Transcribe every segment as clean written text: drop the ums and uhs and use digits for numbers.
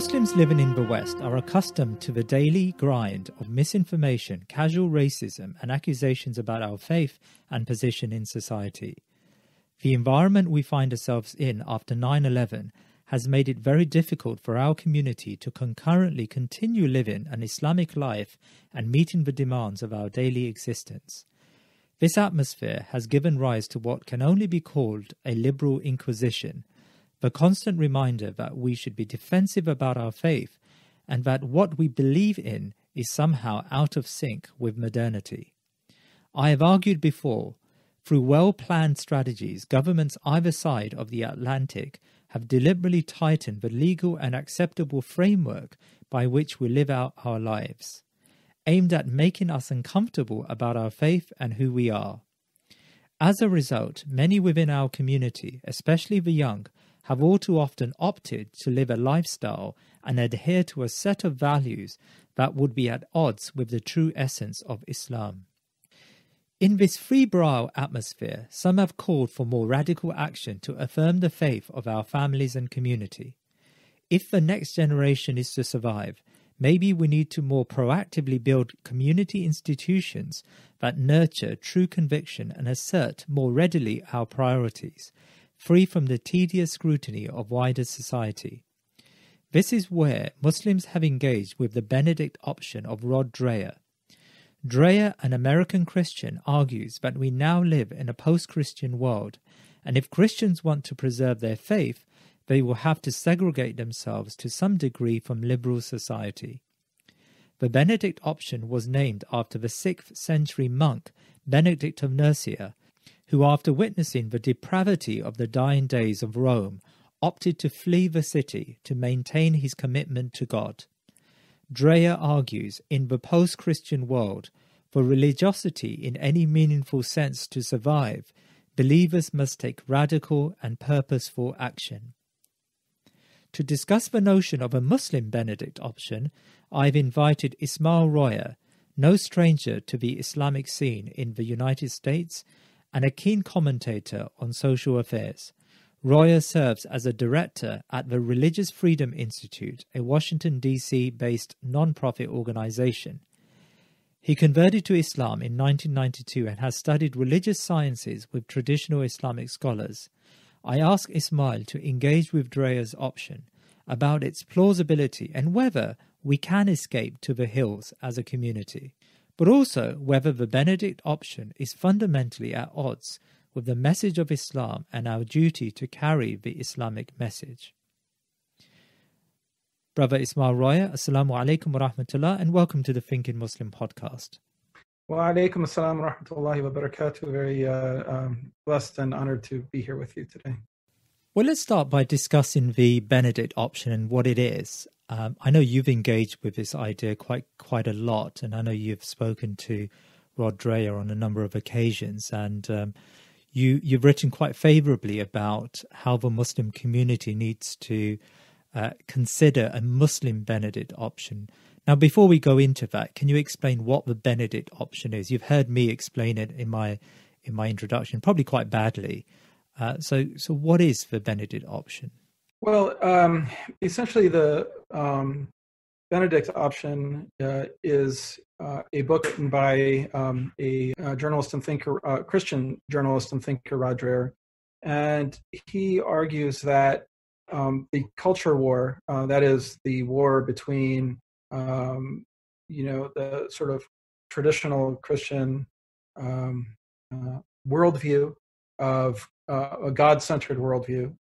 Muslims living in the West are accustomed to the daily grind of misinformation, casual racism, and accusations about our faith and position in society. The environment we find ourselves in after 9/11 has made it very difficult for our community to concurrently continue living an Islamic life and meeting the demands of our daily existence. This atmosphere has given rise to what can only be called a liberal inquisition, the constant reminder that we should be defensive about our faith and that what we believe in is somehow out of sync with modernity. I have argued before, through well-planned strategies, governments either side of the Atlantic have deliberately tightened the legal and acceptable framework by which we live out our lives, aimed at making us uncomfortable about our faith and who we are. As a result, many within our community, especially the young, have all too often opted to live a lifestyle and adhere to a set of values that would be at odds with the true essence of Islam. In this febrile atmosphere, some have called for more radical action to affirm the faith of our families and community. If the next generation is to survive, maybe we need to more proactively build community institutions that nurture true conviction and assert more readily our priorities, free from the tedious scrutiny of wider society. This is where Muslims have engaged with the Benedict Option of Rod Dreher. Dreher, an American Christian, argues that we now live in a post-Christian world, and if Christians want to preserve their faith, they will have to segregate themselves to some degree from liberal society. The Benedict Option was named after the 6th century monk Benedict of Nursia, who, after witnessing the depravity of the dying days of Rome, opted to flee the city to maintain his commitment to God. Dreher argues, in the post-Christian world, for religiosity in any meaningful sense to survive, believers must take radical and purposeful action. To discuss the notion of a Muslim Benedict Option, I've invited Ismail Royer, no stranger to the Islamic scene in the United States, and a keen commentator on social affairs. Royer serves as a director at the Religious Freedom Institute, a Washington, D.C.-based non-profit organization. He converted to Islam in 1992 and has studied religious sciences with traditional Islamic scholars. I asked Ismail to engage with Dreher's option about its plausibility and whether we can escape to the hills as a community, but also whether the Benedict Option is fundamentally at odds with the message of Islam and our duty to carry the Islamic message. Brother Ismail Royer, Assalamu alaikum wa rahmatullah, and welcome to the Thinking Muslim podcast. Wa alaikum assalam wa rahmatullahi wa barakatuh. Very blessed and honored to be here with you today. Well, let's start by discussing the Benedict Option and what it is. I know you've engaged with this idea quite a lot, and I know you've spoken to Rod Dreher on a number of occasions, and you've written quite favorably about how the Muslim community needs to consider a Muslim Benedict Option. Now, before we go into that, can you explain what the Benedict Option is? You've heard me explain it in my introduction, probably quite badly. So what is the Benedict Option? Well, essentially, the Benedict Option is a book written by a journalist and thinker, Christian journalist and thinker, Rod Dreher, and he argues that the culture war, that is the war between, the sort of traditional Christian worldview of a God-centered worldview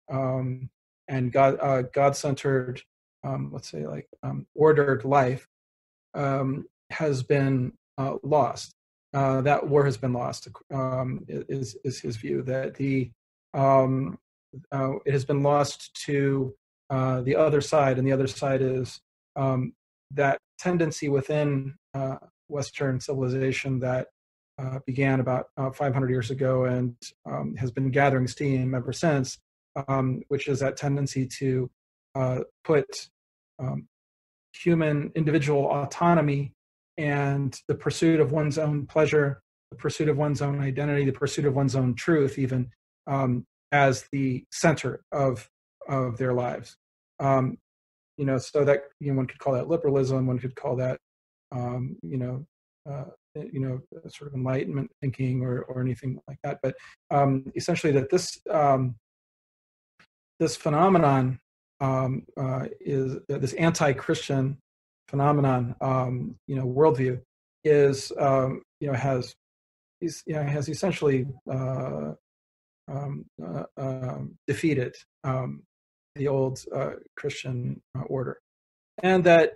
and God-centered, ordered life, has been lost. That war has been lost. Is his view that it has been lost to the other side, and the other side is that tendency within Western civilization that began about 500 years ago and has been gathering steam ever since, which is that tendency to put human individual autonomy and the pursuit of one's own pleasure, the pursuit of one's own identity, the pursuit of one's own truth, even as the center of their lives. so that one could call that liberalism, one could call that sort of enlightenment thinking or anything like that. But essentially, that this phenomenon is this anti-Christian phenomenon, worldview is has essentially defeated the old Christian order, and that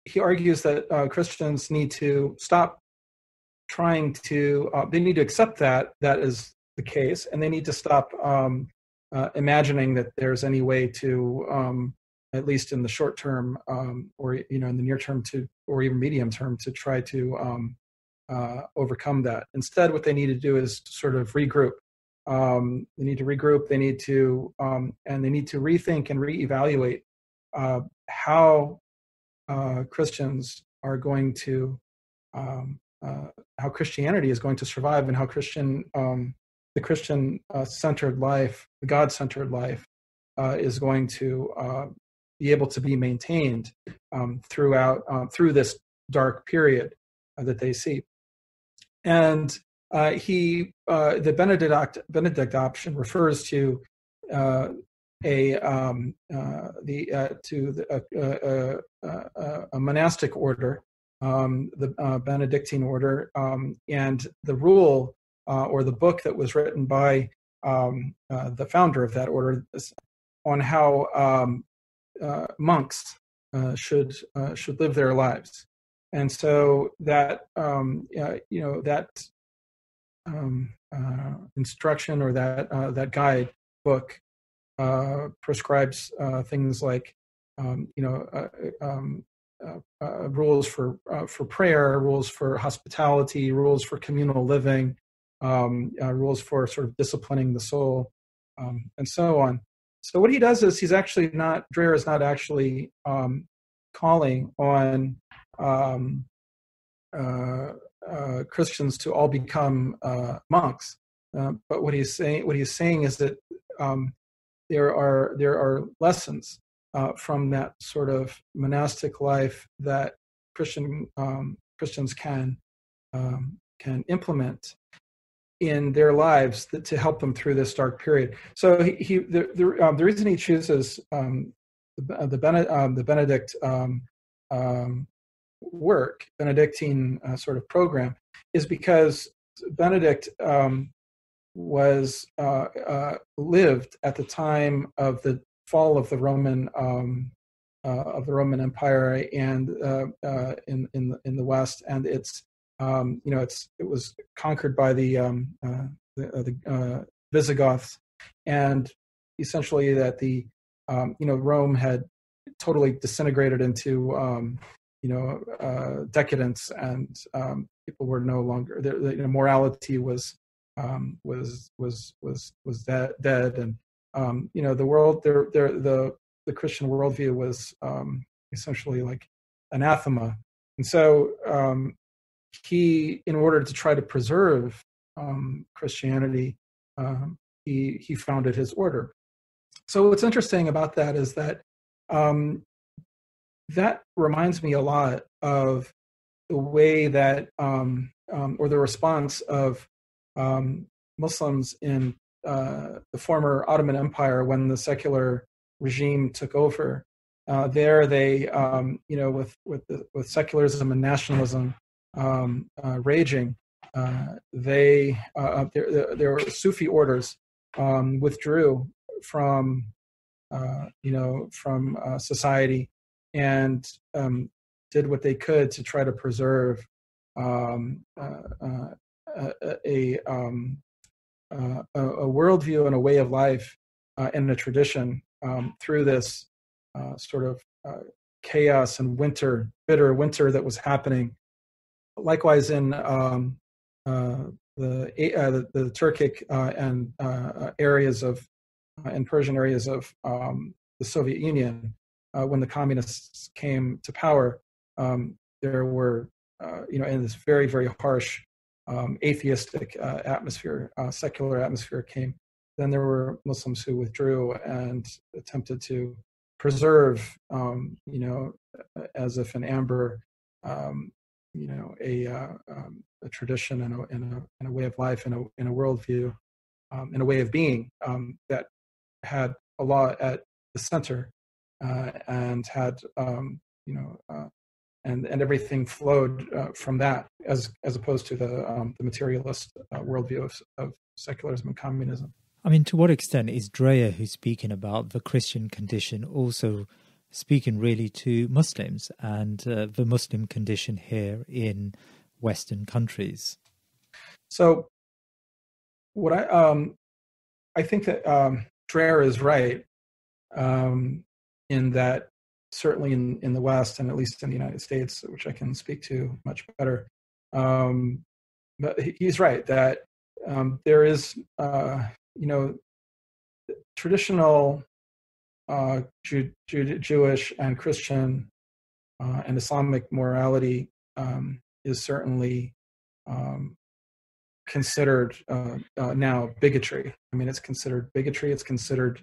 he argues that Christians need to stop trying to. They need to accept that is the case, and they need to stop imagining that there's any way to, at least in the short term, or in the near term, or even medium term, to try to overcome that. Instead, what they need to do is sort of regroup. They need to regroup. They need to and they need to rethink and reevaluate how Christians are going to how Christianity is going to survive, and how the Christian centered life, the God centered life, is going to be able to be maintained through this dark period that they see. And the Benedict Option refers to a monastic order, the Benedictine order, and the rule or the book that was written by the founder of that order on how monks should live their lives. And so that that instruction, or that guide book, prescribes things like rules for prayer, rules for hospitality, rules for communal living, rules for sort of disciplining the soul, and so on. So what he does is Dreher is not actually calling on Christians to all become monks, but what he's saying is that there are lessons from that sort of monastic life that Christians can implement in their lives to help them through this dark period. So the reason he chooses the Benedict work, Benedictine sort of program, is because Benedict was lived at the time of the fall of the Roman Empire and in the West, and it was conquered by the Visigoths, and essentially that the Rome had totally disintegrated into decadence, and people were no longer their morality was dead, and the world the Christian worldview was essentially like anathema. And so he, in order to try to preserve Christianity, he founded his order. So what's interesting about that is that that reminds me a lot of the way that or the response of Muslims in the former Ottoman Empire when the secular regime took over. There they, with secularism and nationalism raging, there were Sufi orders withdrew from society and did what they could to try to preserve a worldview and a way of life and a tradition through this sort of chaos and bitter winter that was happening. Likewise, in the Turkic and areas of and Persian areas of the Soviet Union, when the communists came to power, there were in this very, very harsh atheistic atmosphere, secular atmosphere came. Then there were Muslims who withdrew and attempted to preserve, as if in amber, a tradition and a way of life, and a worldview, and a way of being that had Allah at the center, and had and everything flowed from that, as opposed to the materialist worldview of secularism and communism. I mean, to what extent is Dreyer, who's speaking about the Christian condition, also speaking really to Muslims and the Muslim condition here in Western countries? So, what I think that Dreyer is right in that, certainly in the West, and at least in the United States, which I can speak to much better, but he's right that there is, traditional Jewish and Christian and Islamic morality is certainly considered now bigotry. I mean, it's considered bigotry. It's considered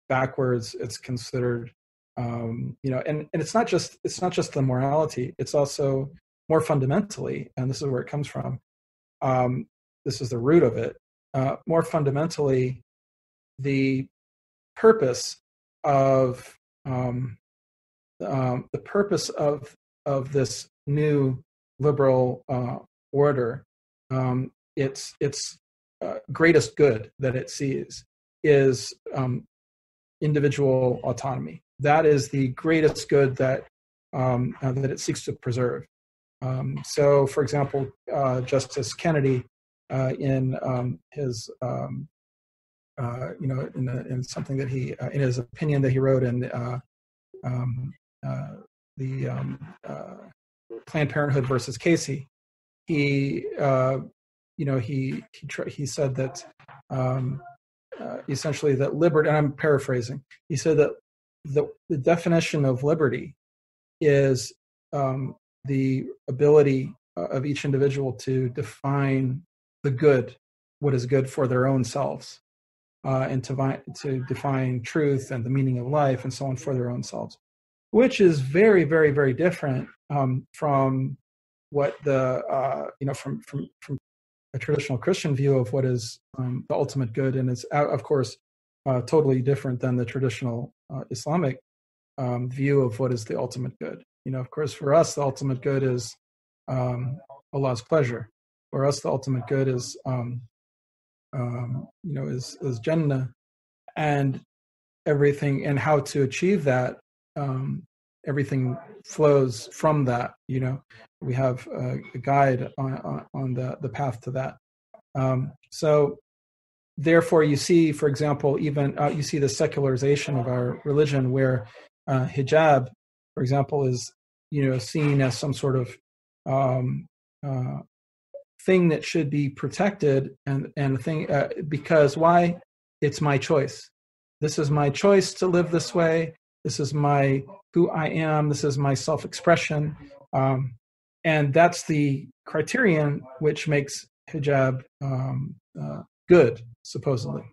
backwards. It's considered, and it's not just the morality. It's also more fundamentally, and this is where it comes from. This is the root of it. More fundamentally, the purpose of this new liberal order, its greatest good that it sees is individual autonomy. That is the greatest good that it seeks to preserve. So, for example, Justice Kennedy, in his in something that he in his opinion that he wrote in the Planned Parenthood versus Casey, he said that essentially that liberty, and I'm paraphrasing, he said that the definition of liberty is the ability of each individual to define the good, what is good for their own selves, and to define truth and the meaning of life and so on for their own selves, which is very, very, very different from what the from a traditional Christian view of what is the ultimate good, and it's of course totally different than the traditional Islamic view of what is the ultimate good. Of course, for us, the ultimate good is Allah's pleasure. For us, the ultimate good is is Jannah, and everything, and how to achieve that. Everything flows from that. We have a guide on the path to that. So, therefore, you see, for example, even you see the secularization of our religion, where hijab, for example, is seen as some sort of thing that should be protected, and thing because why? It's my choice. This is my choice to live this way. This is who I am. This is my self-expression, and that's the criterion which makes hijab good, supposedly.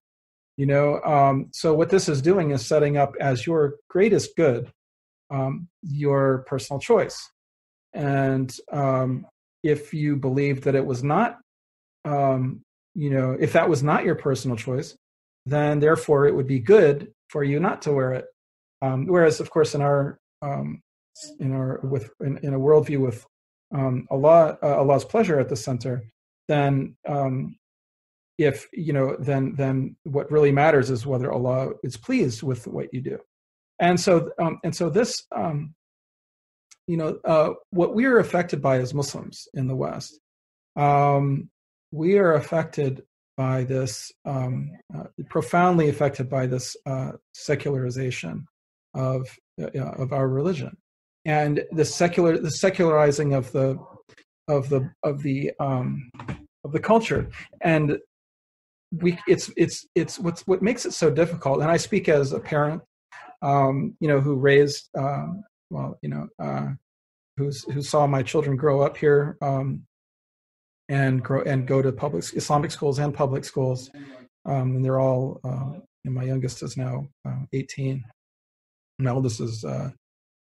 So what this is doing is setting up as your greatest good your personal choice, and if you believe that it was not, if that was not your personal choice, then therefore it would be good for you not to wear it. Whereas, of course, in a worldview with Allah's pleasure at the center, then then what really matters is whether Allah is pleased with what you do. And so this, what we are affected by as Muslims in the West, we are affected by this, profoundly affected by this secularization of our religion, and the secularizing of the culture, and it's what makes it so difficult. And I speak as a parent, who raised, who saw my children grow up here, and go to public Islamic schools and public schools, and they're all. My youngest is now 18, my oldest is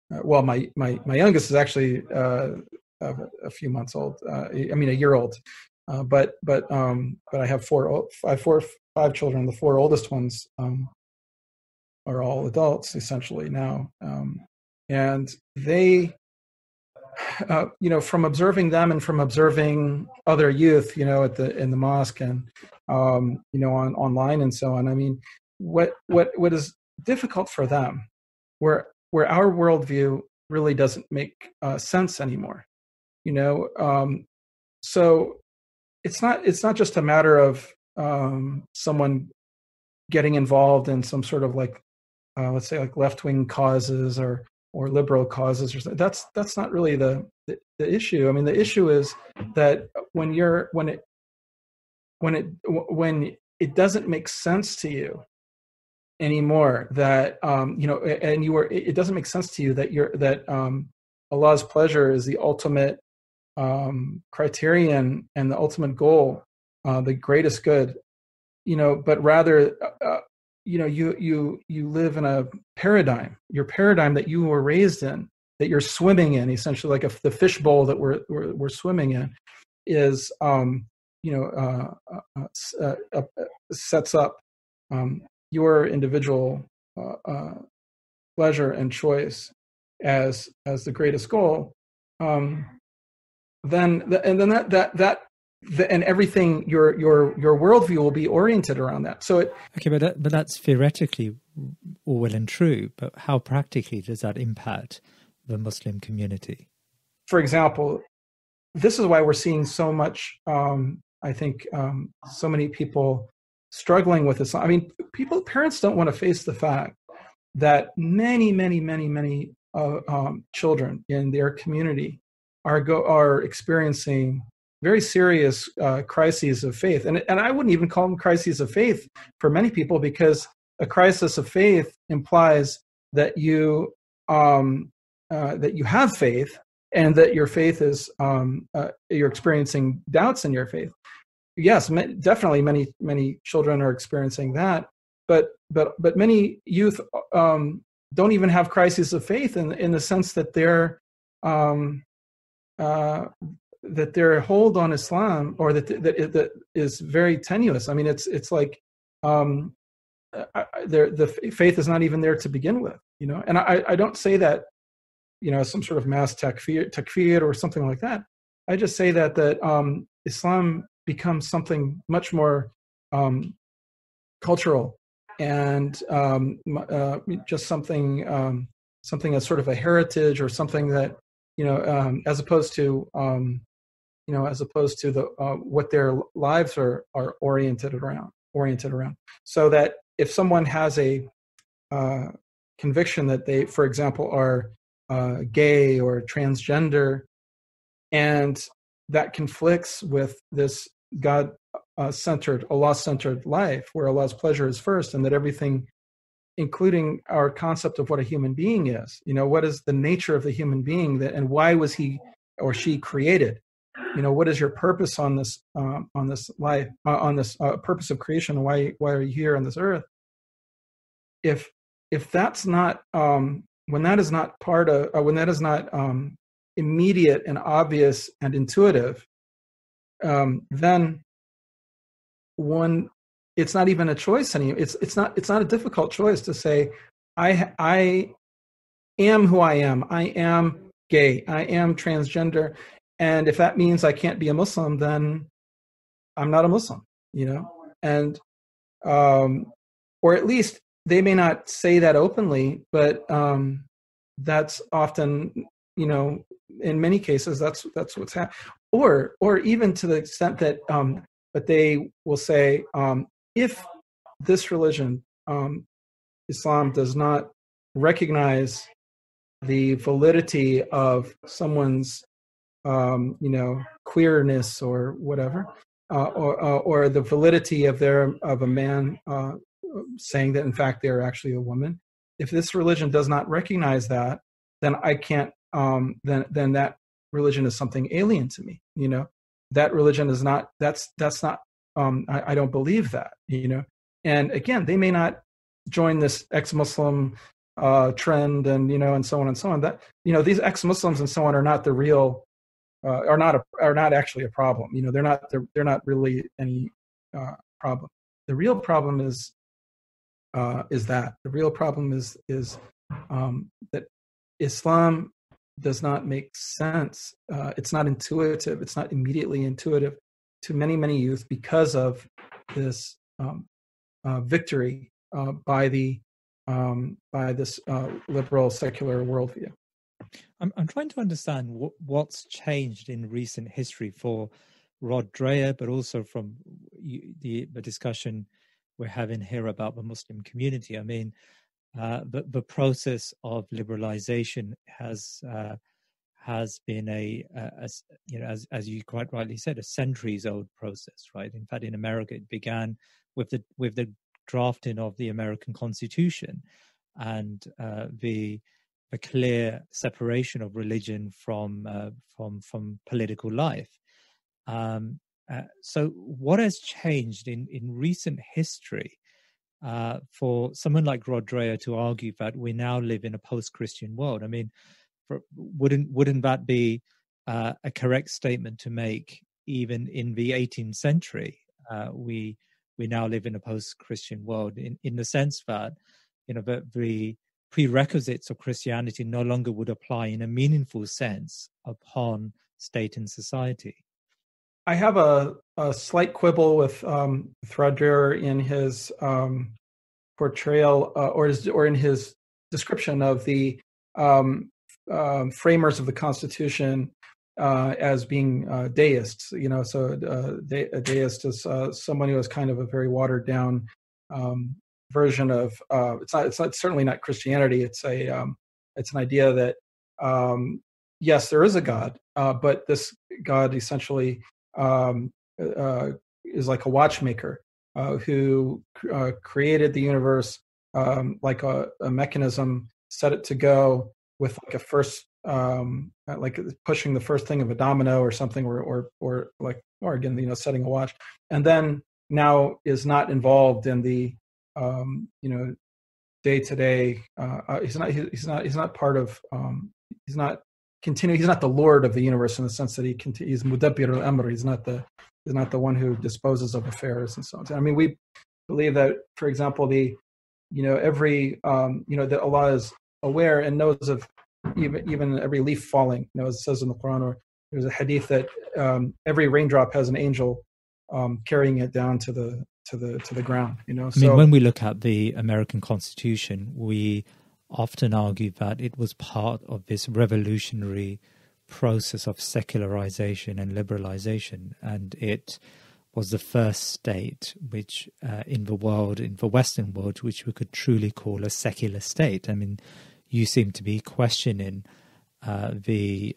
well, my youngest is actually a few months old. I mean, a year old. But I have five children. The four oldest ones are all adults essentially now, and they, from observing them and from observing other youth, in the mosque and online and so on. I mean, what is difficult for them, where our worldview really doesn't make sense anymore. So it's not just a matter of someone getting involved in some sort of let's say left-wing causes or liberal causes or something. That's not really the issue. I mean, the issue is that when it doesn't make sense to you anymore, that it doesn't make sense to you that Allah's pleasure is the ultimate criterion and the ultimate goal, the greatest good, but rather you live in a paradigm, your paradigm that you were raised in, that you're swimming in, essentially, like the fishbowl that we're swimming in, is sets up your individual pleasure and choice as the greatest goal. Then everything, your worldview will be oriented around that. So but that's theoretically all well and true. But how practically does that impact the Muslim community? For example, this is why we're seeing so much. I think so many people struggling with this. I mean, parents don't want to face the fact that many children in their community are experiencing very serious crises of faith, and I wouldn't even call them crises of faith for many people, because a crisis of faith implies that you have faith and that your faith is you're experiencing doubts in your faith. Yes, definitely many children are experiencing that, but many youth don't even have crises of faith in the sense that their hold on Islam, or that is very tenuous. I mean, it's like the faith is not even there to begin with, And I don't say that, some sort of mass takfir or something like that. I just say that Islam becomes something much more cultural and just something as sort of a heritage, or something that as opposed to what their lives are oriented around. So that if someone has a conviction that they, for example, are gay or transgender, and that conflicts with this God-centered, Allah-centered life, where Allah's pleasure is first, and that everything, including our concept of what a human being is, what is the nature of the human being, and why was he or she created? What is your purpose on this life, on this purpose of creation? Why are you here on this earth? If that's not when that is not when that is not immediate and obvious and intuitive, then it's not even a choice anymore. It's not a difficult choice to say, I am who I am. I am gay. I am transgender. And if that means I can't be a Muslim, then I'm not a Muslim, and, or at least they may not say that openly, but that's often, in many cases, that's what's happening. Or even to the extent that, but they will say, if this religion, Islam, does not recognize the validity of someone's queerness or whatever, or the validity of a man saying that in fact they're actually a woman. If this religion does not recognize that, then I can't. Then that religion is something alien to me. That religion is not. That's not. I don't believe that. And again, they may not join this ex-Muslim trend, and and so on and so on. That these ex-Muslims and so on are not the real, are not actually a problem. They're not really any problem. The real problem is that the real problem is that Islam does not make sense. It's not intuitive. It's not immediately intuitive to many youth because of this victory by this liberal secular worldview. I'm trying to understand what's changed in recent history for Rod Dreher, but also from the discussion we're having here about the Muslim community. I mean, the process of liberalization has been as you quite rightly said, a centuries-old process, right? In fact, in America, it began with the drafting of the American Constitution and the clear separation of religion from political life. So, what has changed in recent history for someone like Rod Dreher to argue that we now live in a post-Christian world? I mean, wouldn't that be a correct statement to make? Even in the 18th century, we now live in a post-Christian world in the sense that the prerequisites of Christianity no longer would apply in a meaningful sense upon state and society. I have a slight quibble with Rod Dreher in his portrayal or in his description of the framers of the Constitution as being deists. So a deist is someone who has kind of a very watered down version of it's certainly not Christianity. It's an idea that yes, there is a God, but this God essentially is like a watchmaker who created the universe like a mechanism, set it to go with like a first like pushing the first thing of a domino or something, or again setting a watch, and then now is not involved in the day to day. He's not part of. He's not the Lord of the universe in the sense that he's mudabbir al-amr. He's not the one who disposes of affairs and so on. I mean, we believe that, for example, every that Allah is aware and knows of even every leaf falling. As it says in the Quran, or there's a hadith that every raindrop has an angel carrying it down to the ground. I mean, when we look at the American Constitution, we often argue that it was part of this revolutionary process of secularization and liberalization, and it was the first state which in the Western world, which we could truly call a secular state. I mean, you seem to be questioning the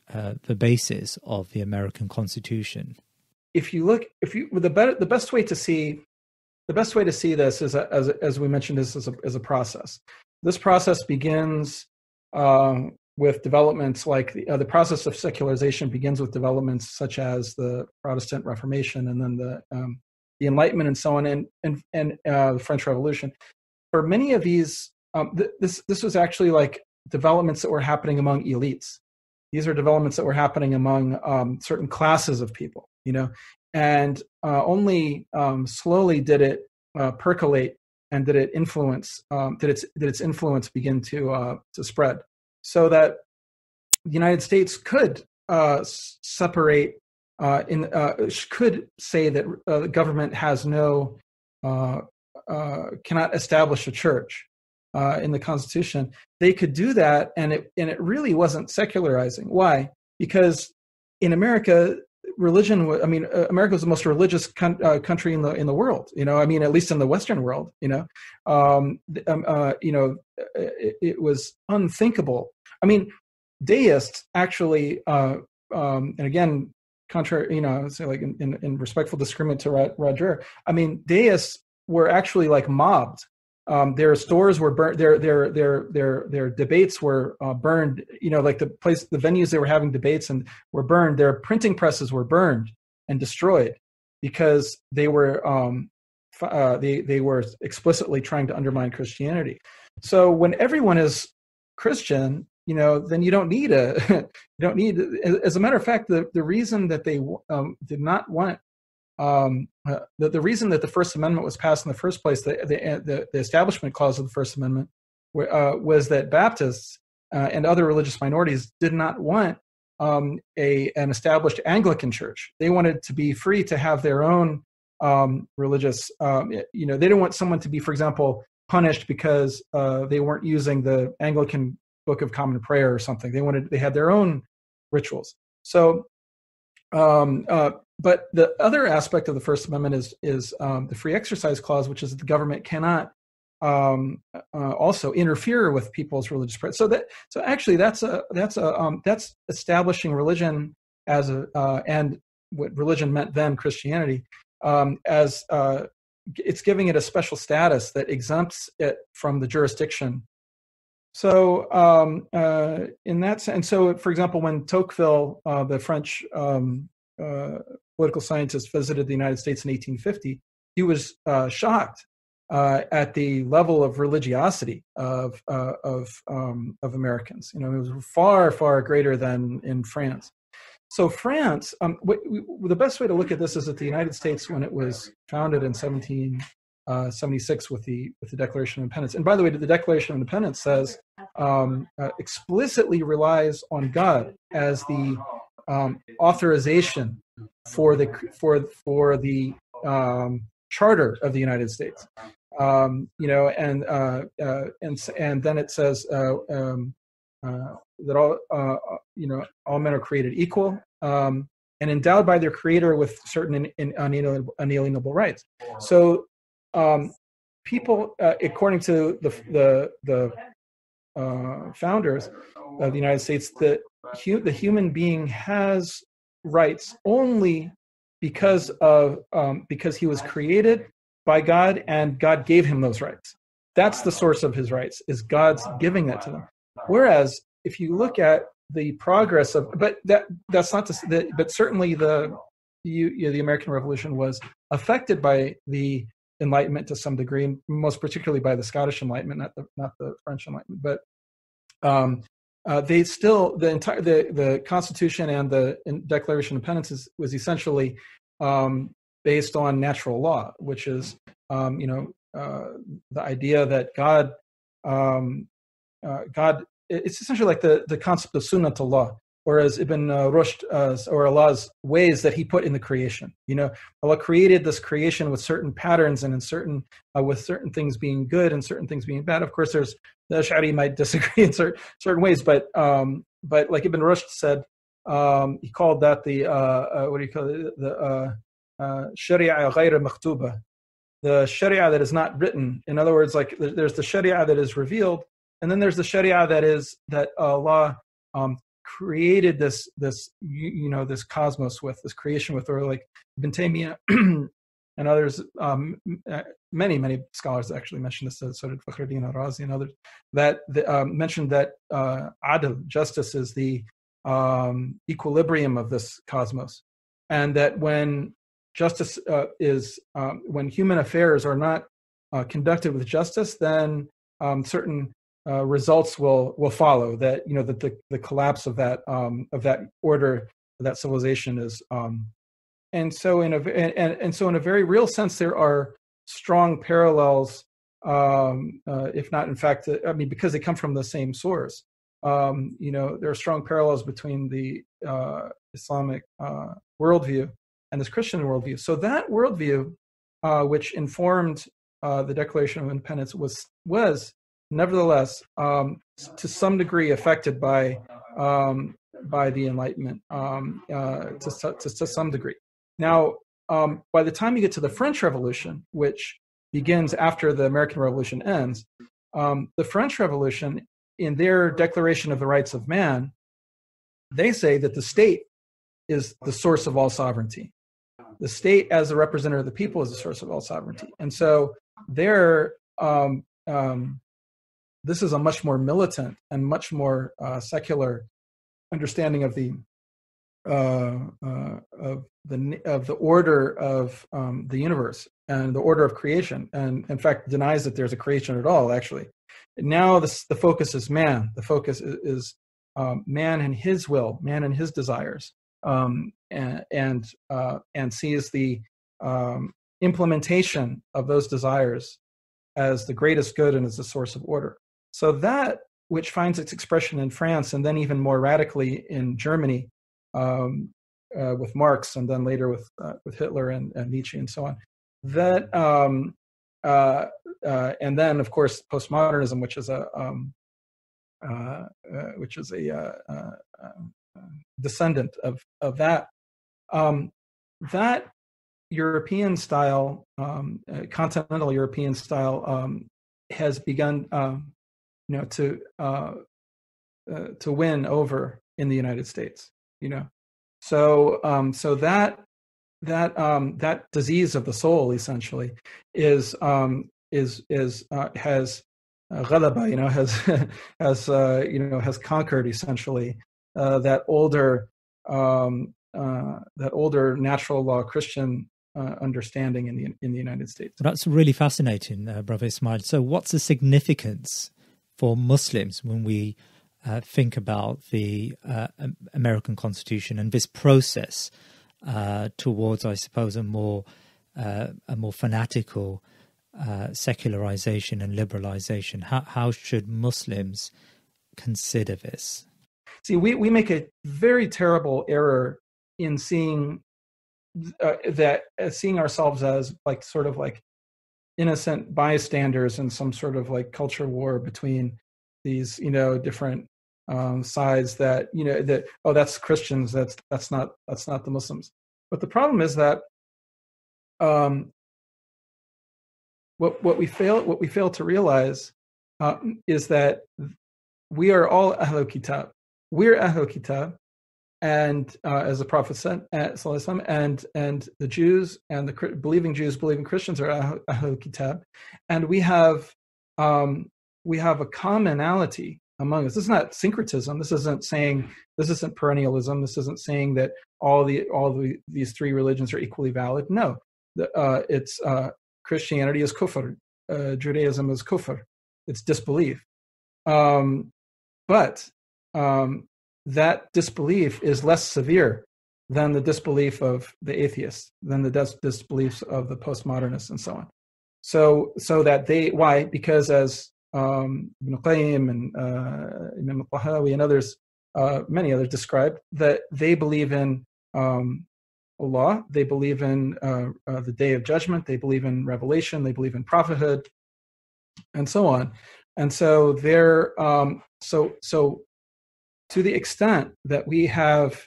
basis of the American Constitution. The best way to see this is as we mentioned, this as a process. This process begins with developments like the process of secularization begins with developments such as the Protestant Reformation and then the Enlightenment and so on, and the French Revolution. For many of these, this was actually like developments that were happening among elites. These are developments that were happening among certain classes of people, and only slowly did it percolate and did it influence? Did its influence begin to spread, so that the United States could separate could say that the government has cannot establish a church in the Constitution. They could do that, and it really wasn't secularizing. Why? Because in America, religion. America was the most religious country in the world. At least in the Western world. It was unthinkable. Deists actually, and again, contrary, say like in respectful disagreement to Roger. Deists were actually like mobbed. Their stores were burned. Their debates were burned. Like the venues they were having debates and were burned. Their printing presses were burned and destroyed because they were they were explicitly trying to undermine Christianity. So when everyone is Christian, then you don't need as a matter of fact, the reason that they did not want the reason that the First Amendment was passed in the first place, the Establishment Clause of the First Amendment, was that Baptists and other religious minorities did not want an established Anglican church. They wanted to be free to have their own religious. They didn't want someone to be, for example, punished because they weren't using the Anglican Book of Common Prayer or something. They had their own rituals. So. But the other aspect of the First Amendment is the Free Exercise Clause, which is that the government cannot also interfere with people's religious practice. So actually, that's establishing religion as and what religion meant then, Christianity, as it's giving it a special status that exempts it from the jurisdiction. So in that sense, so for example, when Tocqueville, the French political scientist, visited the United States in 1850, he was shocked at the level of religiosity of Americans. It was far, far greater than in France. So France, the best way to look at this is that the United States, when it was founded in 1776 with the Declaration of Independence. And by the way, the Declaration of Independence says explicitly relies on God as the authorization for the charter of the United States. And then it says that all men are created equal and endowed by their Creator with certain unalienable rights. So people, according to the founders of the United States, the human being has rights only because he was created by God and God gave him those rights. That's the source of his rights, is God's giving that to them. Whereas if you look at the progress of, but that's not to say that, but certainly the American Revolution was affected by the Enlightenment to some degree, and most particularly by the Scottish Enlightenment, not the French Enlightenment. But they still, the Constitution and the Declaration of Independence was essentially based on natural law, which is the idea that God it's essentially like the concept of sunnatullah, whereas Ibn Rushd or Allah's ways that He put in the creation. Allah created this creation with certain patterns and in certain with certain things being good and certain things being bad. Of course, the Ash'ari might disagree in certain ways, but like Ibn Rushd said, he called that the what do you call it? The Sharia ghayr makhtuba, the Sharia that is not written. In other words, like there's the Sharia that is revealed, and then there's the Sharia that Allah created this cosmos with, this creation with, or like Ibn Taymiyyah and others, many scholars actually mentioned this, so did Fakhruddin al-Razi and others, that mentioned that adl, justice, is the equilibrium of this cosmos, and that when justice when human affairs are not conducted with justice, then certain results will follow. That that the collapse of that order, that civilization is, and so in a very real sense, there are strong parallels, if not in fact, because they come from the same source. There are strong parallels between the Islamic worldview and this Christian worldview. So that worldview, which informed the Declaration of Independence, was nevertheless to some degree affected by the Enlightenment, to some degree. Now, by the time you get to the French Revolution, which begins after the American Revolution ends, the French Revolution, in their Declaration of the Rights of Man, they say that the state is the source of all sovereignty. The state, as a representative of the people, is the source of all sovereignty. And so this is a much more militant and much more secular understanding of the order of the universe, and the order of creation, and in fact denies that there's a creation at all. Actually, now the focus is man. The focus is man and his will, man and his desires, and sees the implementation of those desires as the greatest good and as the source of order. So that, which finds its expression in France and then even more radically in Germany, with Marx, and then later with Hitler and Nietzsche and so on. That and then of course postmodernism, which is a descendant of that. That European style, continental European style, has begun, to win over in the United States. So that disease of the soul essentially has ghalaba, has conquered essentially that older natural law Christian understanding in the United States. Well, that's really fascinating, Brother Ismail. So what's the significance for Muslims when we think about the American Constitution and this process towards, I suppose, a more fanatical secularization and liberalization? How should Muslims consider this? See, we make a very terrible error in seeing seeing ourselves as sort of innocent bystanders in some sort of culture war between these different sides that that's Christians, that's not the Muslims. But the problem is that what we fail to realize is that we are all Ahlul Kitab. We're Ahlul Kitab, and as the Prophet said, and the Jews and the believing Christians are Ahlul Kitab, and we have a commonality among us. This is not syncretism. This isn't perennialism. This isn't saying that these three religions are equally valid. No, it's Christianity is kufr, Judaism is kufr. It's disbelief. But that disbelief is less severe than the disbelief of the atheists, than the disbeliefs of the postmodernists, and so on. So that why? Because as Ibn Qayyim and Imam al-Tahawi and others, many others described, that they believe in Allah, they believe in the Day of Judgment, they believe in Revelation, they believe in prophethood, and so on. And so they're so to the extent that we have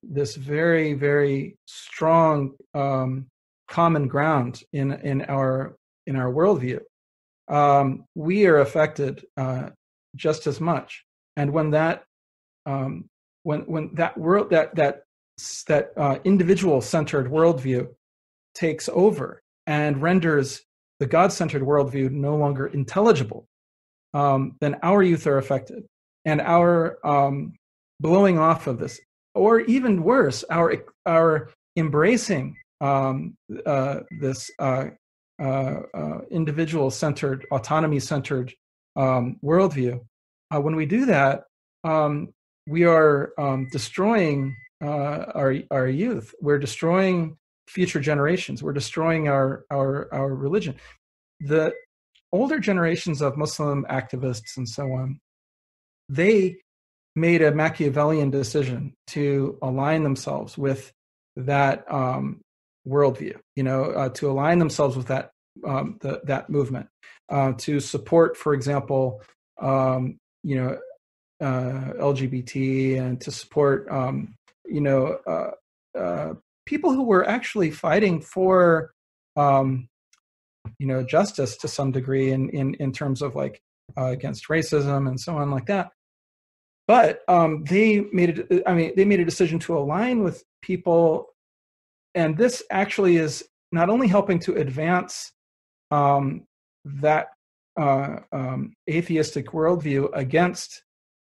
this very, very strong common ground in our worldview, we are affected just as much. And when that individual-centered worldview takes over and renders the God-centered worldview no longer intelligible, then our youth are affected, and our blowing off of this, or even worse, our embracing this individual-centered, autonomy-centered worldview. When we do that, we are destroying our youth. We're destroying future generations. We're destroying our religion. The older generations of Muslim activists and so on, they made a Machiavellian decision to align themselves with that worldview. To align themselves with that that movement, to support, for example, LGBT, and to support people who were actually fighting for justice to some degree in terms of against racism and so on like that. But they made a decision to align with people, and this actually is not only helping to advance that atheistic worldview against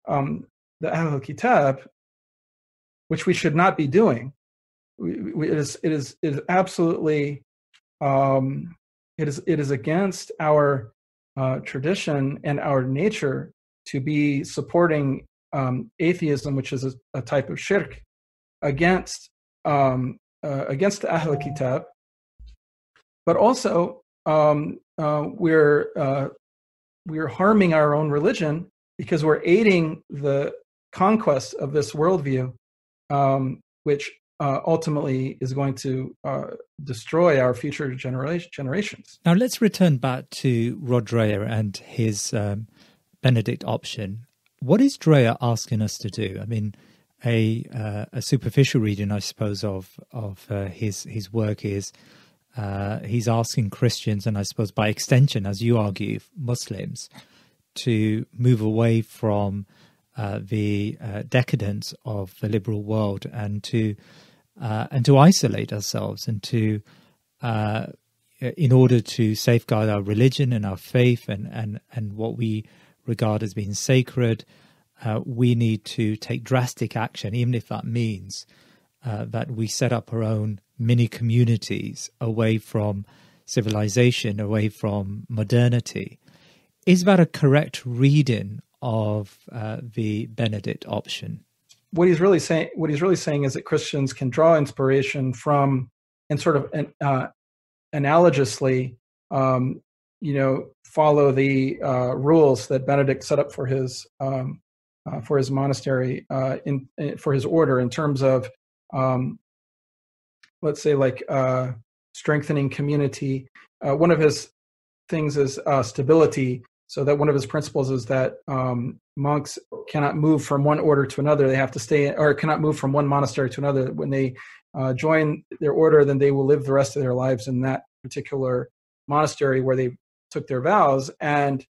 the Ahlul Kitab, which we should not be doing. It is absolutely it is against our tradition and our nature to be supporting atheism, which is a type of shirk, against the Ahl Kitab, but also we're harming our own religion because we're aiding the conquest of this worldview, which ultimately is going to destroy our future generations. Now let's return back to Rod Dreher and his Benedict Option. What is Dreher asking us to do? I mean, a superficial reading, I suppose, of his work is he's asking Christians, and I suppose by extension, as you argue, Muslims, to move away from the decadence of the liberal world and to isolate ourselves and to in order to safeguard our religion and our faith and what we regard as being sacred. We need to take drastic action, even if that means that we set up our own mini communities away from civilization, away from modernity. Is that a correct reading of the Benedict Option? What he's really saying is that Christians can draw inspiration from, and sort of analogously, follow the rules that Benedict set up for his monastery, for his order, in terms of, let's say, like strengthening community. One of his things is stability. So that one of his principles is that monks cannot move from one order to another. They have to stay, or cannot move from one monastery to another. When they join their order, then they will live the rest of their lives in that particular monastery where they took their vows. And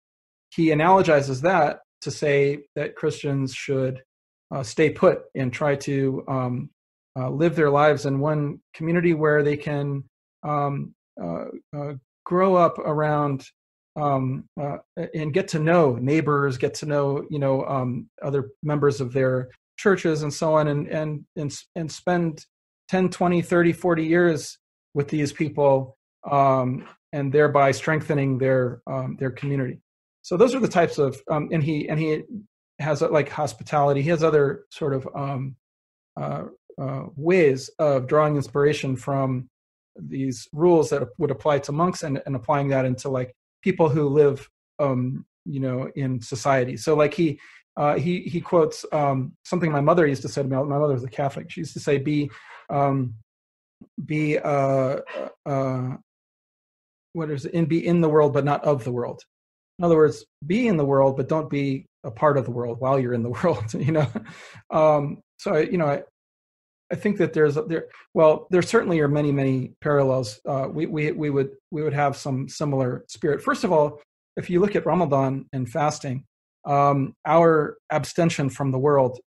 he analogizes that to say that Christians should stay put and try to live their lives in one community where they can grow up around and get to know neighbors, get to know other members of their churches and so on, and spend 10, 20, 30, 40 years with these people, and thereby strengthening their community. So those are the types of and he has like hospitality. He has other sort of ways of drawing inspiration from these rules that would apply to monks and applying that into like people who live in society. So like he quotes something my mother used to say to me. My mother was a Catholic. She used to say, be in the world but not of the world. In other words, be in the world but don't be a part of the world while you're in the world. So I think that there certainly are many parallels. We would have some similar spirit. First of all, if you look at Ramadan and fasting, our abstention from the world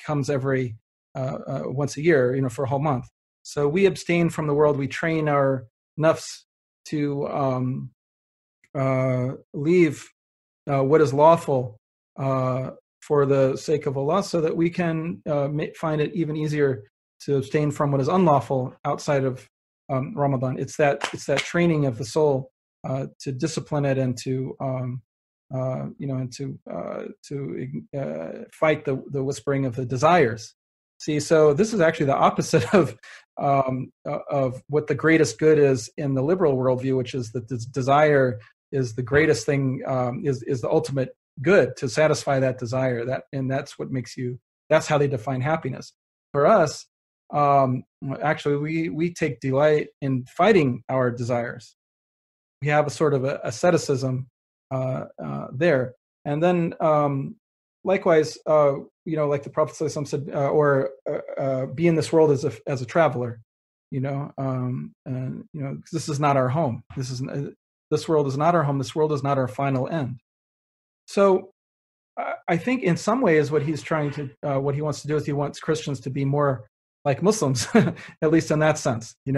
comes every once a year, for a whole month. So we abstain from the world. We train our nafs to leave what is lawful for the sake of Allah, so that we can find it even easier to abstain from what is unlawful outside of Ramadan. It's that training of the soul to discipline it and to fight the whispering of the desires. See, so this is actually the opposite of what the greatest good is in the liberal worldview, which is that this desire is the greatest thing, is the ultimate good, to satisfy that desire. That's how they define happiness. For us, actually, we take delight in fighting our desires. We have a sort of asceticism there, and then likewise, like the Prophet ﷺ said, be in this world as a traveler. This is not our home. This world is not our home. This world is not our final end. So, I think in some ways, what he wants to do is he wants Christians to be more like Muslims, at least in that sense. He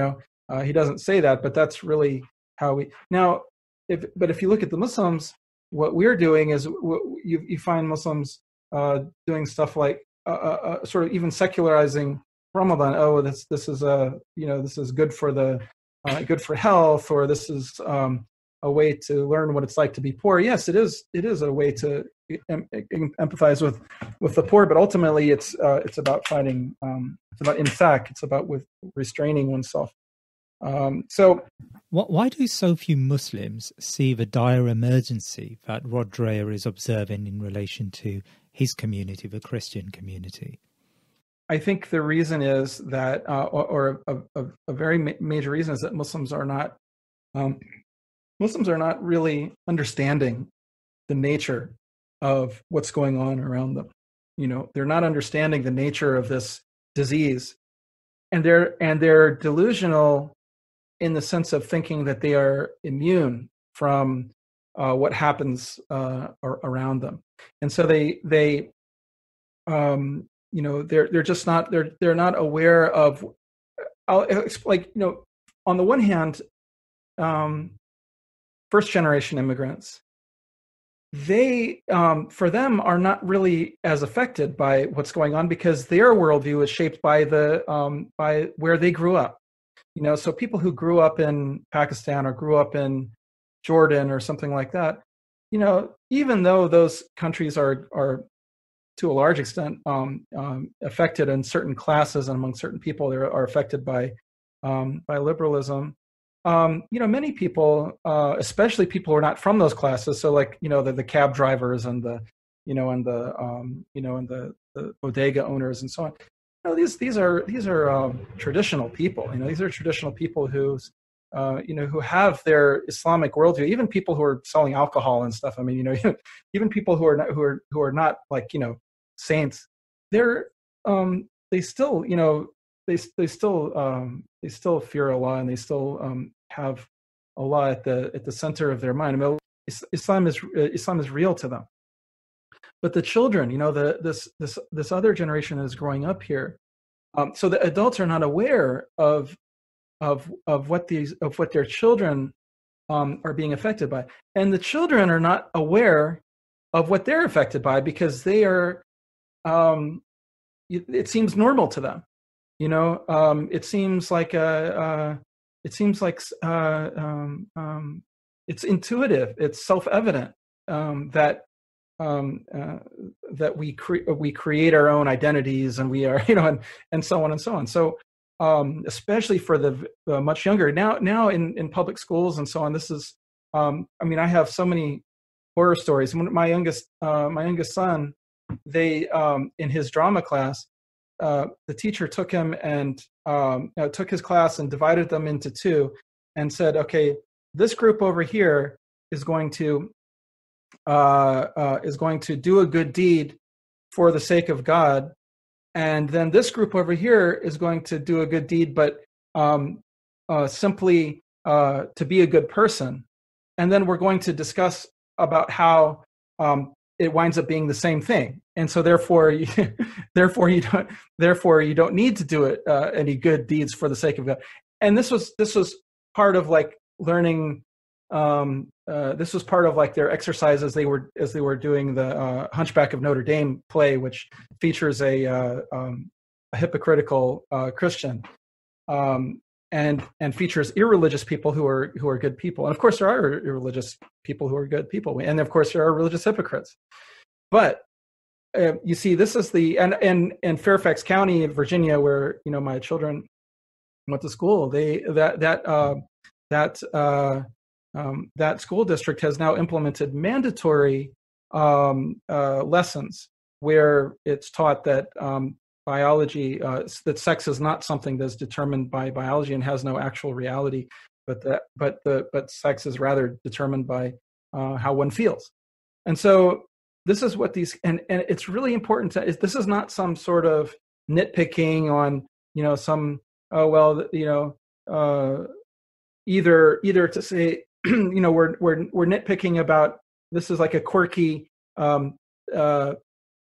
doesn't say that, but that's really how we now. If you look at the Muslims, what we're doing is you find Muslims doing stuff like sort of even secularizing Ramadan. Oh, this is good for the good for health, or this is a way to learn what it's like to be poor. Yes, it is. It is a way to empathize with the poor, but ultimately it's about fighting. It's about imsak. It's about with restraining oneself. So, why do so few Muslims see the dire emergency that Rod Dreher is observing in relation to his community, the Christian community? I think the reason is that, or a very major reason is that Muslims are not really understanding the nature of what's going on around them. They're not understanding the nature of this disease, and they're delusional in the sense of thinking that they are immune from what happens around them, and so they're just not they're not aware of. On the one hand, first generation immigrants, they for them are not really as affected by what's going on because their worldview is shaped by by where they grew up. So people who grew up in Pakistan or grew up in Jordan or something like that, even though those countries are to a large extent affected in certain classes and among certain people, they are affected by liberalism. Many people, especially people who are not from those classes, so like the cab drivers and the bodega owners and so on. These are traditional people. These are traditional people who have their Islamic worldview. Even people who are selling alcohol and stuff. I mean, even people who are not like saints. They still fear Allah, and they still have Allah at the center of their mind. I mean, Islam is real to them. But the children, this other generation is growing up here, so the adults are not aware of what their children are being affected by, and the children are not aware of what they're affected by because they are. It seems normal to them, It seems like it's intuitive. It's self-evident that we create our own identities, and we are, and so on and so on. So, especially for the much younger now in public schools and so on, this is, I have so many horror stories. My youngest son, they in his drama class, the teacher took him and took his class and divided them into two, and said, okay, this group over here is going to do a good deed for the sake of God, and then this group over here is going to do a good deed, but simply to be a good person, and then we're going to discuss about how it winds up being the same thing, and so therefore you don't need to do it any good deeds for the sake of God. And this was part of like learning. This was part of like their exercise as they were doing the Hunchback of Notre Dame play, which features a hypocritical Christian, and features irreligious people who are good people. And of course, there are irreligious people who are good people, and of course, there are religious hypocrites. But you see, this is in Fairfax County, Virginia, where my children went to school. That school district has now implemented mandatory lessons where it's taught that biology, that sex is not something that's determined by biology and has no actual reality, but sex is rather determined by how one feels. And so this is what these, and it's really important this is not some sort of nitpicking on either to say we're nitpicking about this is like a quirky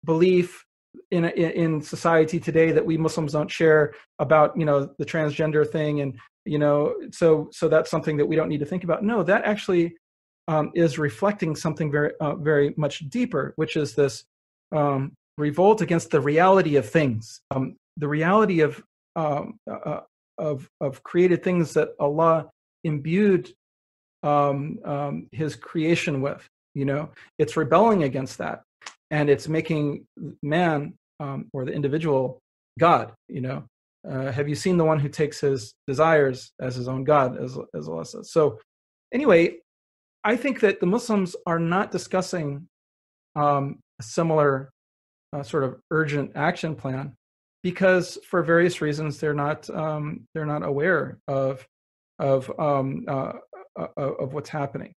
belief in society today that we Muslims don't share about the transgender thing, and so that's something that we don't need to think about. No, that actually is reflecting something very very much deeper, which is this revolt against the reality of things, the reality of created things that Allah imbued His creation with. It's rebelling against that, and it's making man or the individual God. Have you seen the one who takes his desires as his own God, as Allah says? So, anyway, I think that the Muslims are not discussing a similar sort of urgent action plan because, for various reasons, they're not aware of what's happening.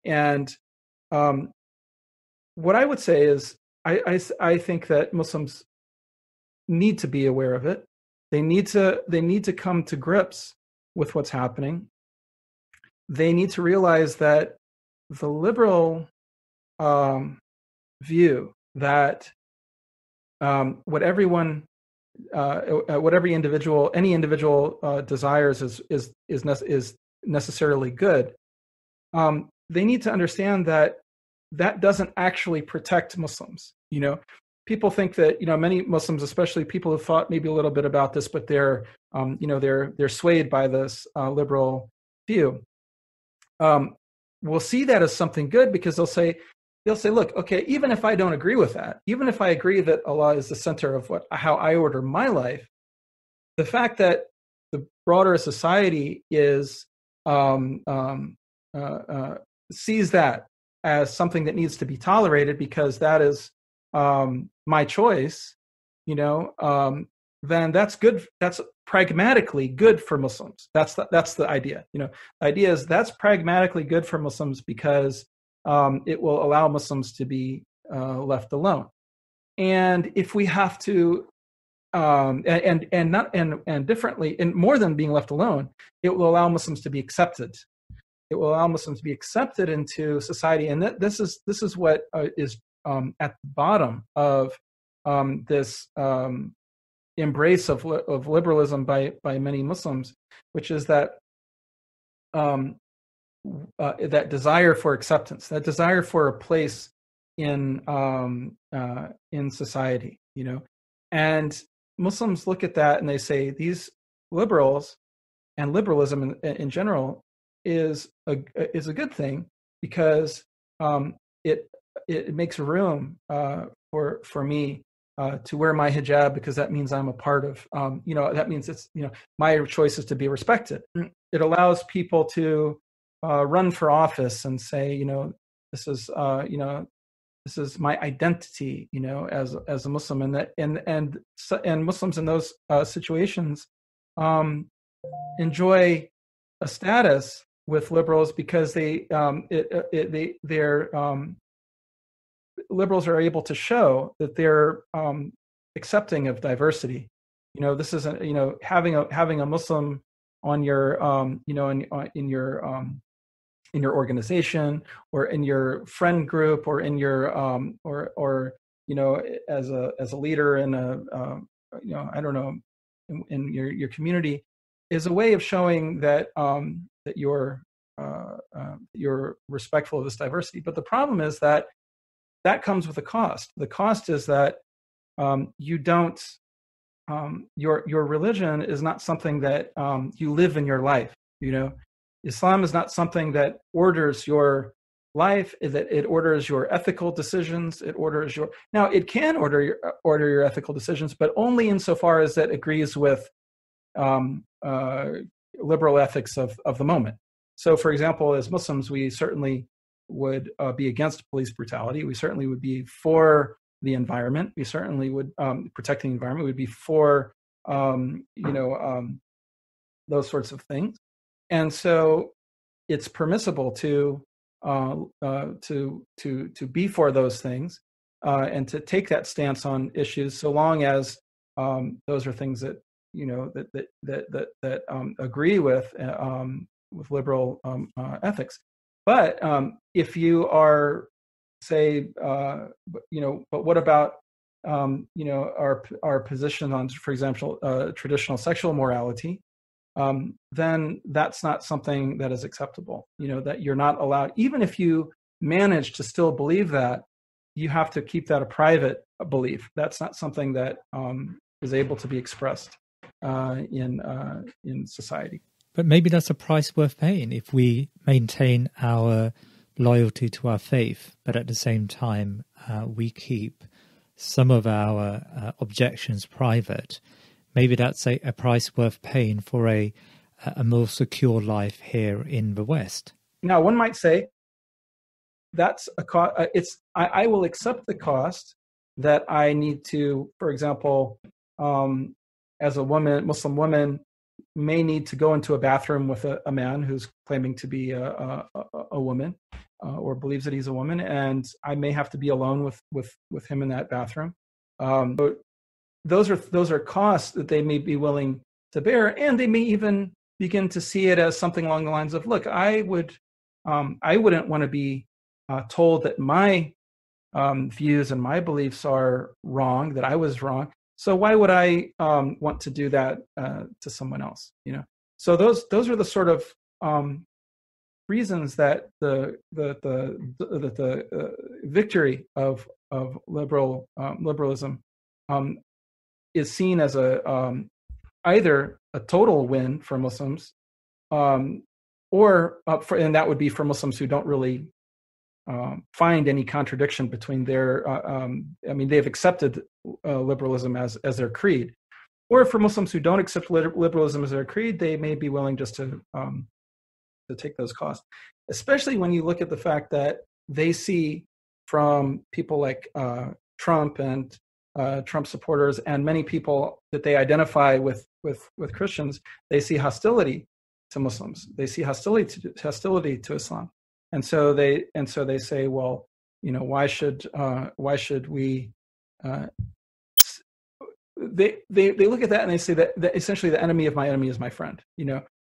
And what I would say is, I think that Muslims need to be aware of it. They need to come to grips with what's happening. They need to realize that the liberal view that what any individual desires is necessarily good. They need to understand that doesn't actually protect Muslims. People think that many Muslims, especially people who thought maybe a little bit about this, but they're swayed by this liberal view. Will see that as something good because they'll say, look, okay, even if I don't agree with that, even if I agree that Allah is the center of how I order my life, the fact that the broader society is sees that as something that needs to be tolerated because that is my choice, then that's good. That's pragmatically good for Muslims. That's the idea. The idea is that's pragmatically good for Muslims because it will allow Muslims to be left alone. And if we have to, and differently, and more than being left alone, it will allow Muslims to be accepted. It will allow Muslims to be accepted into society, and this is what is at the bottom of this embrace of liberalism by many Muslims, which is that that desire for acceptance, that desire for a place in society, and Muslims look at that and they say these liberals and liberalism in general is a good thing because it makes room for me to wear my hijab because that means I'm a part of that means it's my choice is to be respected. It allows people to run for office and say this is my identity as a Muslim, and that and Muslims in those situations enjoy a status with liberals because liberals are able to show that they're accepting of diversity. This isn't having a Muslim on your in your organization or in your friend group or in your as a leader in I don't know in your community is a way of showing that that you're respectful of this diversity. But the problem is that comes with a cost. The cost is that you don't your religion is not something that you live in your life. Islam is not something that orders your life, that it orders your ethical decisions. It orders now it can order your ethical decisions, but only insofar as it agrees with liberal ethics of the moment. So, for example, as Muslims, we certainly would be against police brutality. We certainly would be for the environment. We certainly would protecting the environment. We'd be for those sorts of things. And so, it's permissible to be for those things and to take that stance on issues, so long as those are things that that agree with liberal ethics. But if you are, say, but what about our position on, for example, traditional sexual morality? Then that's not something that is acceptable. That you're not allowed, even if you manage to still believe that, you have to keep that a private belief. That's not something that is able to be expressed in society. But maybe that's a price worth paying if we maintain our loyalty to our faith, but at the same time we keep some of our objections private. Maybe that's a price worth paying for a more secure life here in the West. Now, one might say that's a cost. I will accept the cost that I need to, for example, as a woman, Muslim woman, may need to go into a bathroom with a man who's claiming to be a woman or believes that he's a woman, and I may have to be alone with him in that bathroom. But those are costs that they may be willing to bear, and they may even begin to see it as something along the lines of, look, I wouldn't want to be told that my views and my beliefs are wrong, that I was wrong. So why would I want to do that to someone else? So those are the sort of reasons that the victory of liberalism is seen as either a total win for Muslims, and that would be for Muslims who don't really find any contradiction between their. They've accepted liberalism as their creed, or for Muslims who don't accept liberalism as their creed, they may be willing just to take those costs. Especially when you look at the fact that they see from people like Trump and Trump supporters and many people that they identify with Christians, they see hostility to Muslims. They see hostility to Islam, and so they say, well, why should we? They look at that and they say that essentially the enemy of my enemy is my friend.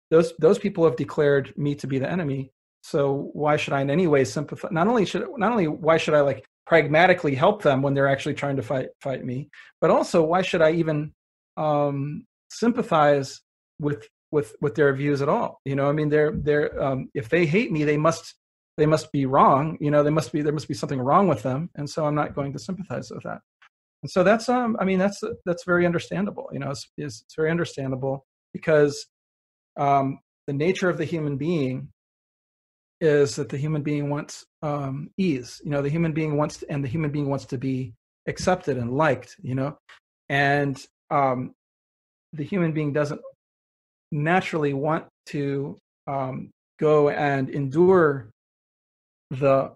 Those people have declared me to be the enemy. So why should I in any way sympathize? Not only why should I pragmatically help them when they're actually trying to fight me, but also why should I even sympathize with their views at all? They're if they hate me, they must be wrong. There must be something wrong with them, and so I'm not going to sympathize with that. And so that's very understandable. It's very understandable because the nature of the human being is that the human being wants ease. The human being wants to be accepted and liked. And the human being doesn't naturally want to go and endure the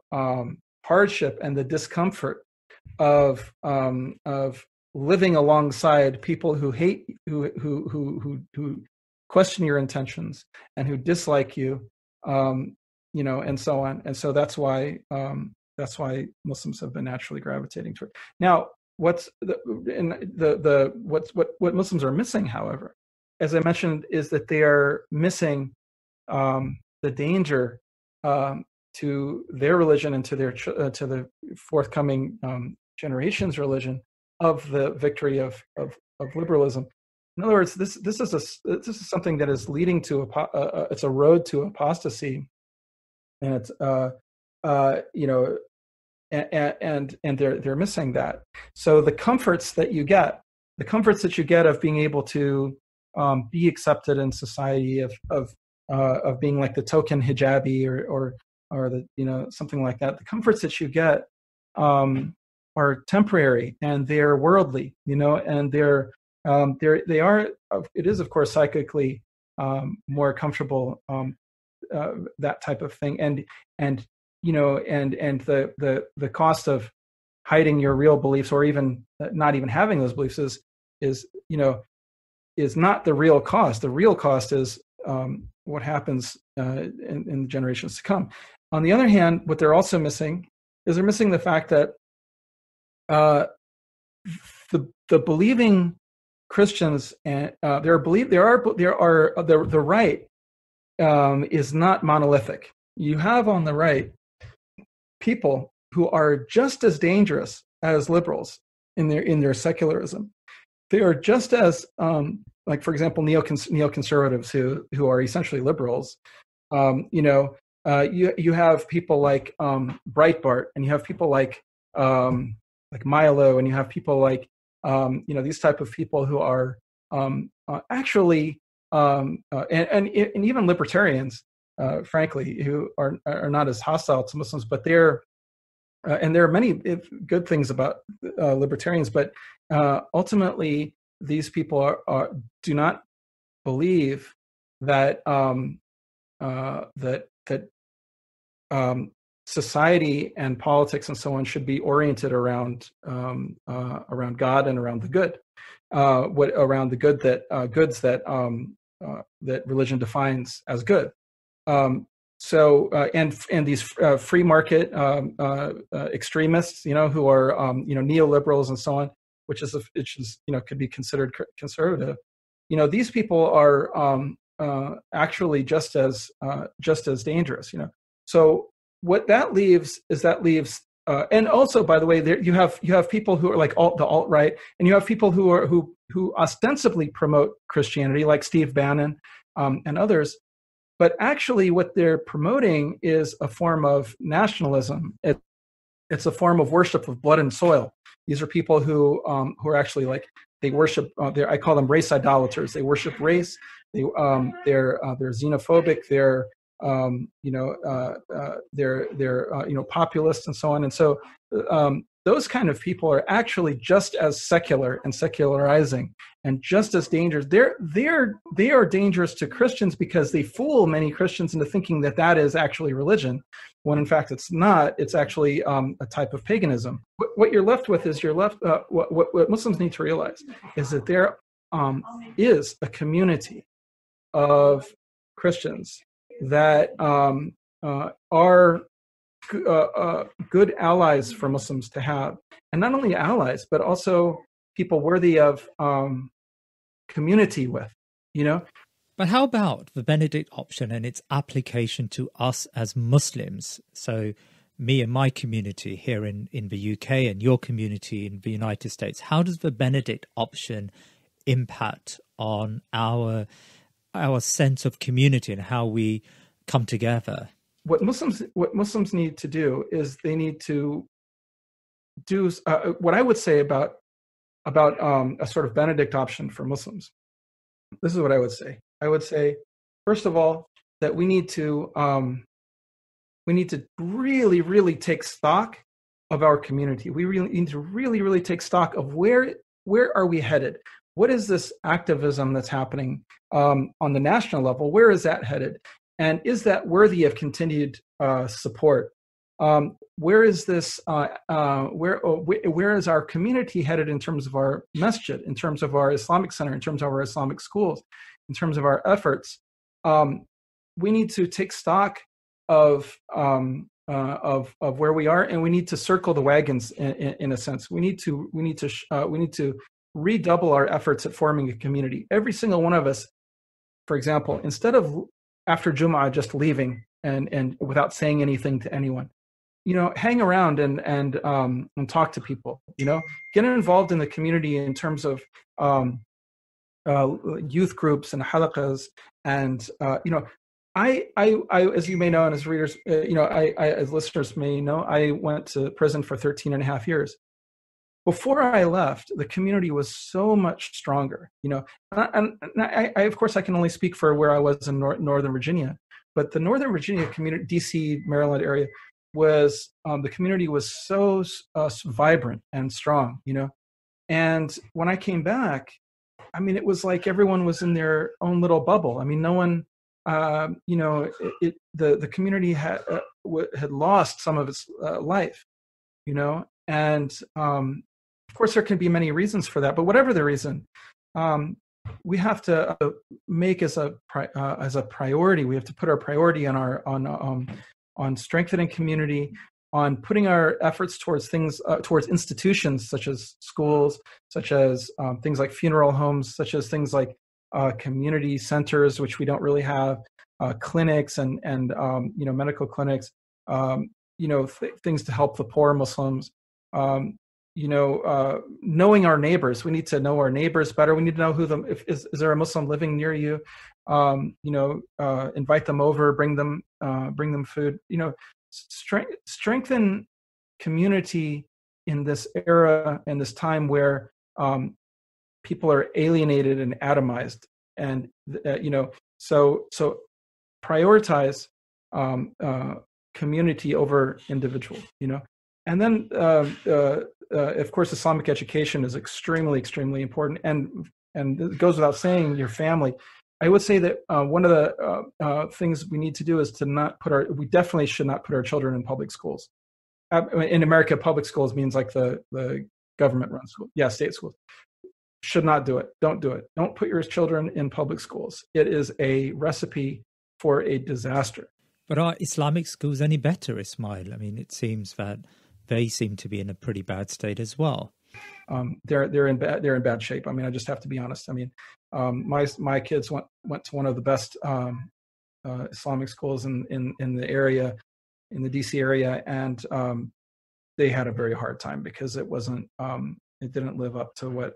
hardship and the discomfort of living alongside people who hate, who question your intentions and who dislike you, and so on. And so that's why Muslims have been naturally gravitating toward. Now, what Muslims are missing, however, as I mentioned, is that they are missing the danger to their religion and to the forthcoming generation's religion of the victory of liberalism. In other words, this is something that is leading to it's a road to apostasy, and it's and they're missing that. So the comforts that you get of being able to be accepted in society, of being like the token hijabi or the something like that, the comforts that you get are temporary and they're worldly, and they are. It is, of course, psychically more comfortable, that type of thing, and the cost of hiding your real beliefs, or even not even having those beliefs, is not the real cost. The real cost is what happens in generations to come. On the other hand, what they're also missing is they're missing the fact that the believing Christians and the right is not monolithic. You have on the right people who are just as dangerous as liberals in their secularism. They are just as like, for example, neoconservatives who are essentially liberals. You have people like Breitbart, and you have people like Milo, and you have people like these type of people who are actually, and even libertarians, frankly, who are not as hostile to Muslims, but and there are many good things about libertarians, but ultimately, these people do not believe that society and politics and so on should be oriented around God and around the good, around the good goods that religion defines as good. And these free market extremists, who are neoliberals and so on, which is could be considered conservative. These people are actually just as dangerous. So what that leaves, and also, by the way, there you have people who are like the alt-right, and you have people who ostensibly promote Christianity, like Steve Bannon and others. But actually, what they're promoting is a form of nationalism. It's a form of worship of blood and soil. These are people who are actually they worship. I call them race idolaters. They worship race. They're xenophobic. They're populist and so on. And so those kind of people are actually just as secular and secularizing, and just as dangerous. They are dangerous to Christians because they fool many Christians into thinking that is actually religion, when in fact it's not. It's actually a type of paganism. What you're left with is what Muslims need to realize is that there is a community of Christians that are good allies for Muslims to have, and not only allies, but also people worthy of community with, But how about the Benedict option and its application to us as Muslims? So me and my community here in the UK and your community in the United States, how does the Benedict option impact on our sense of community and how we come together? What Muslims need to do is they need to do what I would say about a sort of Benedict option for Muslims. This is what I would say. I would say, first of all, that we need to really, really take stock of our community. We really need to really, really take stock of where are we headed? What is this activism that's happening on the national level? Where is that headed? And is that worthy of continued support? Where is this? Where is our community headed in terms of our masjid, in terms of our Islamic center, in terms of our Islamic schools, in terms of our efforts? We need to take stock of where we are, and we need to circle the wagons in a sense. We need to redouble our efforts at forming a community. Every single one of us, for example, instead of after Jum'ah just leaving and without saying anything to anyone, hang around and talk to people. Get involved in the community in terms of youth groups and halaqas, and I, as you may know, and as readers, as listeners may know, I went to prison for 13 and a half years. Before I left, the community was so much stronger, and I of course, I can only speak for where I was in Northern Virginia, but the Northern Virginia community, DC, Maryland area, was the community was so vibrant and strong, and when I came back, I mean, it was like everyone was in their own little bubble. I mean, no one, the community had lost some of its life, and of course, there can be many reasons for that, but whatever the reason, we have to make as a priority. We have to put our priority on strengthening community, on putting our efforts towards things, towards institutions such as schools, such as things like funeral homes, such as things like community centers, which we don't really have, clinics and medical clinics, things to help the poor Muslims. Knowing our neighbors. We need to know our neighbors better. We need to know who is there a Muslim living near you? Invite them over, bring them food. Strengthen community in this era and this time where people are alienated and atomized, and so prioritize community over individual, and then of course Islamic education is extremely, extremely important, and it goes without saying, your family. I would say that one of the things we need to do is to we definitely should not put our children in public schools. In America, public schools means like the government run school. Yeah, state schools. Should not do it. Don't do it. Don't put your children in public schools. It is a recipe for a disaster. But are Islamic schools any better, Ismail? I mean, it seems that they seem to be in a pretty bad state as well. They're in bad shape. I mean, I just have to be honest. I mean, my kids went to one of the best Islamic schools in the area, in the DC area, and they had a very hard time because it wasn't. It didn't live up to what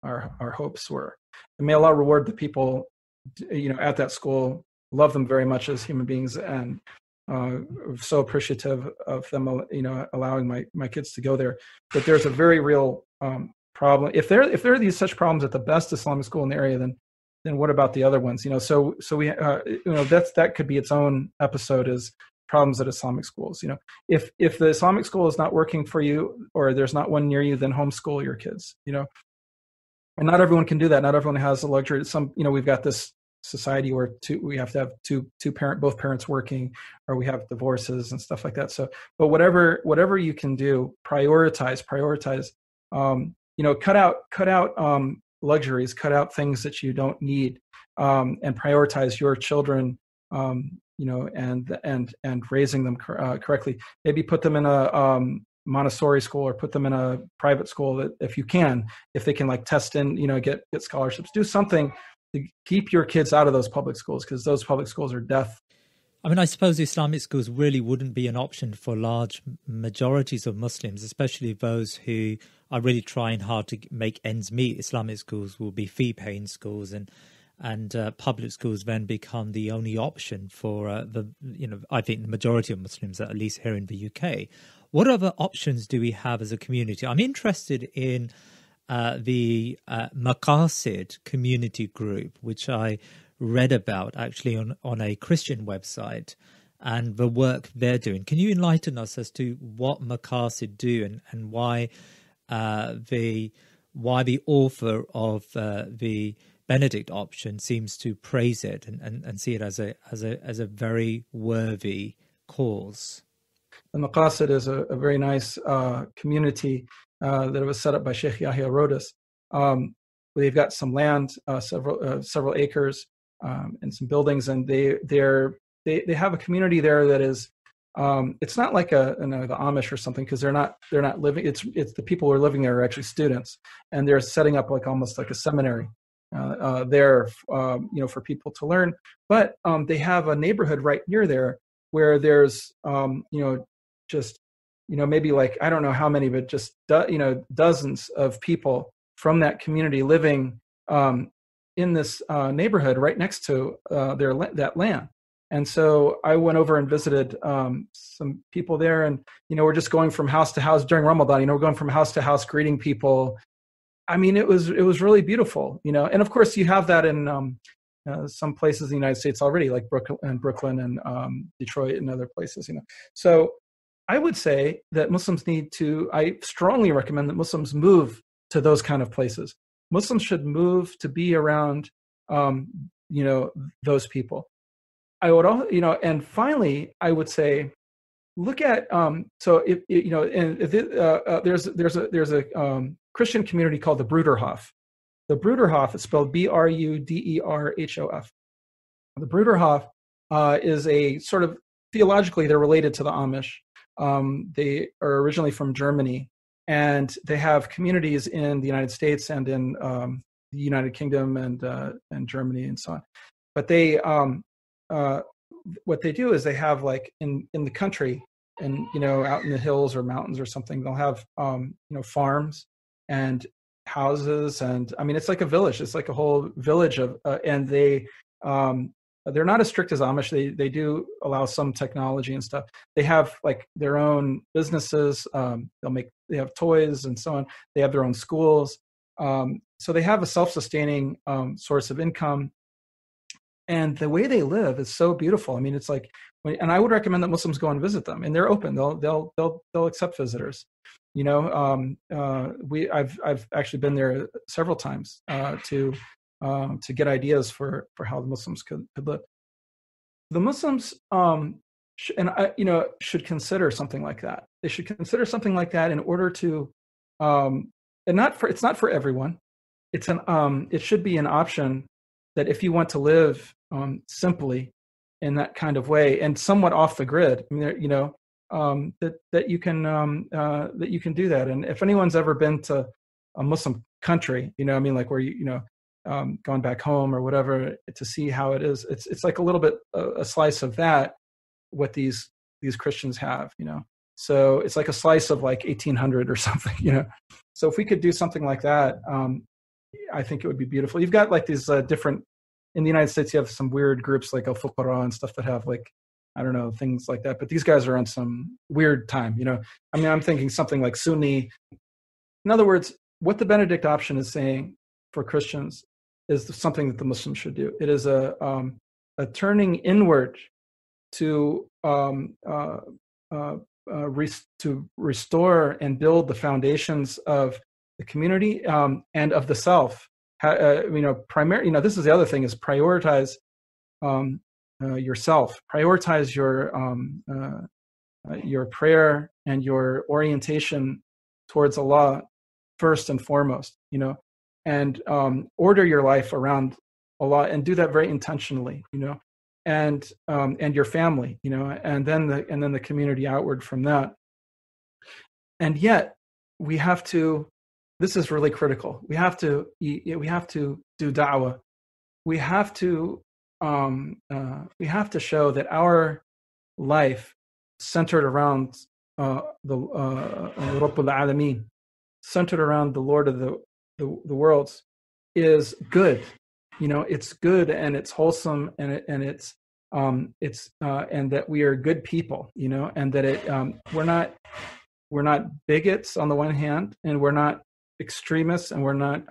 our hopes were. And may Allah reward the people at that school. Love them very much as human beings, and so appreciative of them allowing my kids to go there. But there's a very real problem. If there are these such problems at the best Islamic school in the area, then what about the other ones? So we that could be its own episode, is problems at Islamic schools. If the Islamic school is not working for you, or there's not one near you, then homeschool your kids. And not everyone can do that. Not everyone has the luxury. We've got this society where we have to have both parents working, or we have divorces and stuff like that. So, but whatever you can do, prioritize. Cut out luxuries, cut out things that you don't need, and prioritize your children. And raising them correctly. Maybe put them in a Montessori school, or put them in a private school that, if they can like test in, get scholarships. Do something to keep your kids out of those public schools, because those public schools are death. I mean, I suppose Islamic schools really wouldn't be an option for large majorities of Muslims, especially those who are really trying hard to make ends meet. Islamic schools will be fee-paying schools, and public schools then become the only option for I think the majority of Muslims, at least here in the UK. What other options do we have as a community? I'm interested in the Maqasid community group, which I read about actually on a Christian website, and the work they're doing. Can you enlighten us as to what Maqasid do, and why the author of the Benedict Option seems to praise it and see it as a very worthy cause? The Maqasid is a very nice community that was set up by Sheikh Yahya Rodas. They've got some land, several acres, and some buildings, and they have a community there that is. It's not like the Amish or something, because they're not living. It's the people who are living there are actually students, and they're setting up almost like a seminary there, for people to learn. But they have a neighborhood right near there where there's maybe like, I don't know how many, but just dozens of people from that community living in this neighborhood right next to that land. And so I went over and visited some people there, and we're just going from house to house during Ramadan. We're going from house to house greeting people. I mean, it was really beautiful, and of course you have that in some places in the United States already, like Brooklyn and Detroit and other places, So I would say that I strongly recommend that Muslims move to those kind of places. Muslims should move to be around, those people. I would also, and finally, I would say, look at, so if there's a Christian community called the Bruderhof. The Bruderhof is spelled Bruderhof. The Bruderhof is a sort of, theologically, they're related to the Amish. They are originally from Germany, and they have communities in the United States and in the United Kingdom and Germany and so on. But they, what they do is they have, like, in the country, and out in the hills or mountains or something, they'll have farms and houses, and I mean, it's like a village. It's like a whole village of, and they're not as strict as Amish. They do allow some technology and stuff. They have like their own businesses. They have toys and so on. They have their own schools. So they have a self-sustaining source of income, and the way they live is so beautiful. I mean, it's like, and I would recommend that Muslims go and visit them, and they're open. They'll accept visitors. You know, I've actually been there several times to get ideas for how the Muslims could live. The Muslims should consider something like that. They should consider something like that in order to, and it's not for everyone. It should be an option that if you want to live simply in that kind of way and somewhat off the grid, I mean, that you can do that. And if anyone's ever been to a Muslim country, I mean, like where gone back home or whatever, to see how it is, it's like a little bit a slice of that, what these Christians have, so it's like a slice of like 1800 or something, so if we could do something like that, I think it would be beautiful. You've got like these different, in the United States, you have some weird groups like Al-Fuqara and stuff that have like, I don't know, things like that, but these guys are on some weird time, I mean, I'm thinking something like Sunni. In other words, what the Benedict Option is saying for Christians is something that the Muslims should do. It is a turning inward to restore and build the foundations of the community and of the self. This is the other thing: is prioritize yourself, prioritize your prayer and your orientation towards Allah first and foremost. And order your life around Allah, and do that very intentionally, and your family, and then the community outward from that. And yet we have to. This is really critical. We have to do da'wah. We have to show that our life centered around the Rabbul Alameen, centered around the Lord of the worlds, is good. It's good and it's wholesome and it's and that we are good people. And that we're not bigots on the one hand, and we're not extremists, and we're not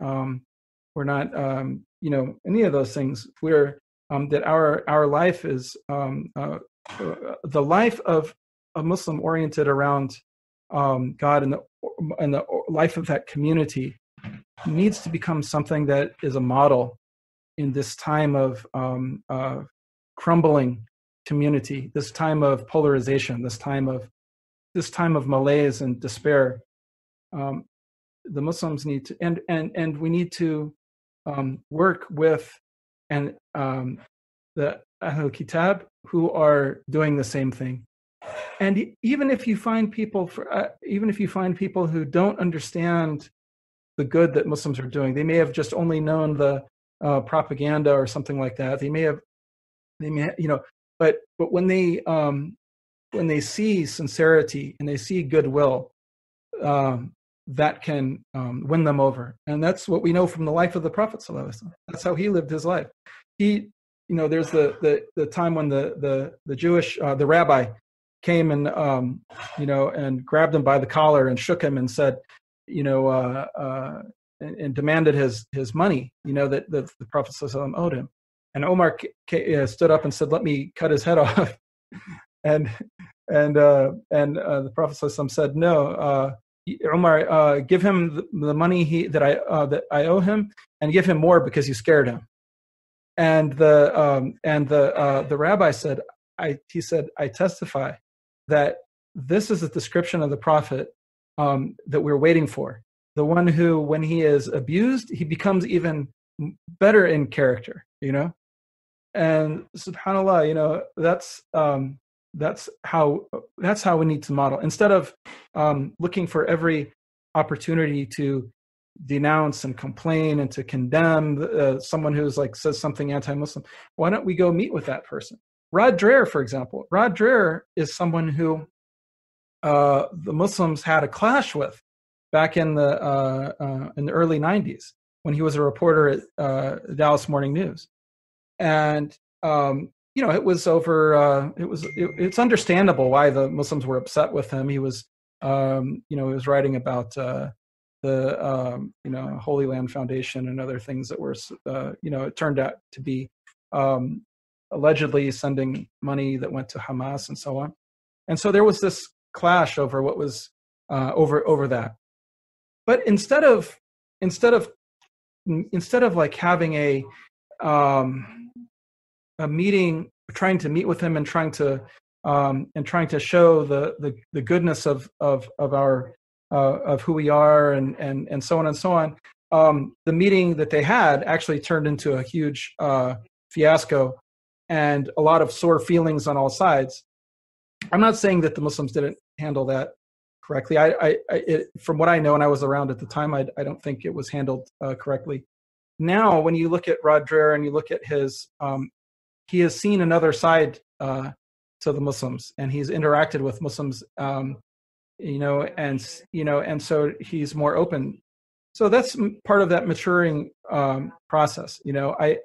any of those things. We're that our life is the life of a Muslim oriented around God, and the life of that community needs to become something that is a model in this time of crumbling community, this time of polarization, this time of malaise and despair. The Muslims need to, and we need to work with the Ahlul Kitab who are doing the same thing. And even if you find people who don't understand the good that Muslims are doing, they may have just only known the propaganda or something like that. They may, but when they see sincerity and they see goodwill, that can win them over. And that's what we know from the life of the Prophet ﷺ. That's how he lived his life. He, there's the time when the Jewish, the rabbi came and, and grabbed him by the collar and shook him and said, and demanded his money, that the Prophet ﷺ owed him. And Omar stood up and said, "Let me cut his head off." and the Prophet ﷺ said, "No, Umar, give him the money that I owe him, and give him more because you scared him." And the rabbi said, "I testify that this is a description of the Prophet that we're waiting for. The one who, when he is abused, he becomes even better in character, And subhanAllah, that's how we need to model. Instead of looking for every opportunity to denounce and complain and to condemn someone who's says something anti-Muslim, why don't we go meet with that person? Rod Dreher, for example. Rod Dreher is someone who the Muslims had a clash with back in the early 90s when he was a reporter at Dallas Morning News, and it was over. It's understandable why the Muslims were upset with him. He was, he was writing about the Holy Land Foundation and other things that were, it turned out to be allegedly sending money that went to Hamas and so on. And so there was this clash over what was over that. But instead of like having a meeting, trying to meet with him and trying to show the goodness of our of who we are and so on and so on, the meeting that they had actually turned into a huge fiasco and a lot of sore feelings on all sides. I'm not saying that the Muslims didn't handle that correctly. From what I know, and I was around at the time, I don't think it was handled correctly. Now, when you look at Rod Dreher and you look at his, he has seen another side to the Muslims, and he's interacted with Muslims, and so he's more open. So that's part of that maturing process. I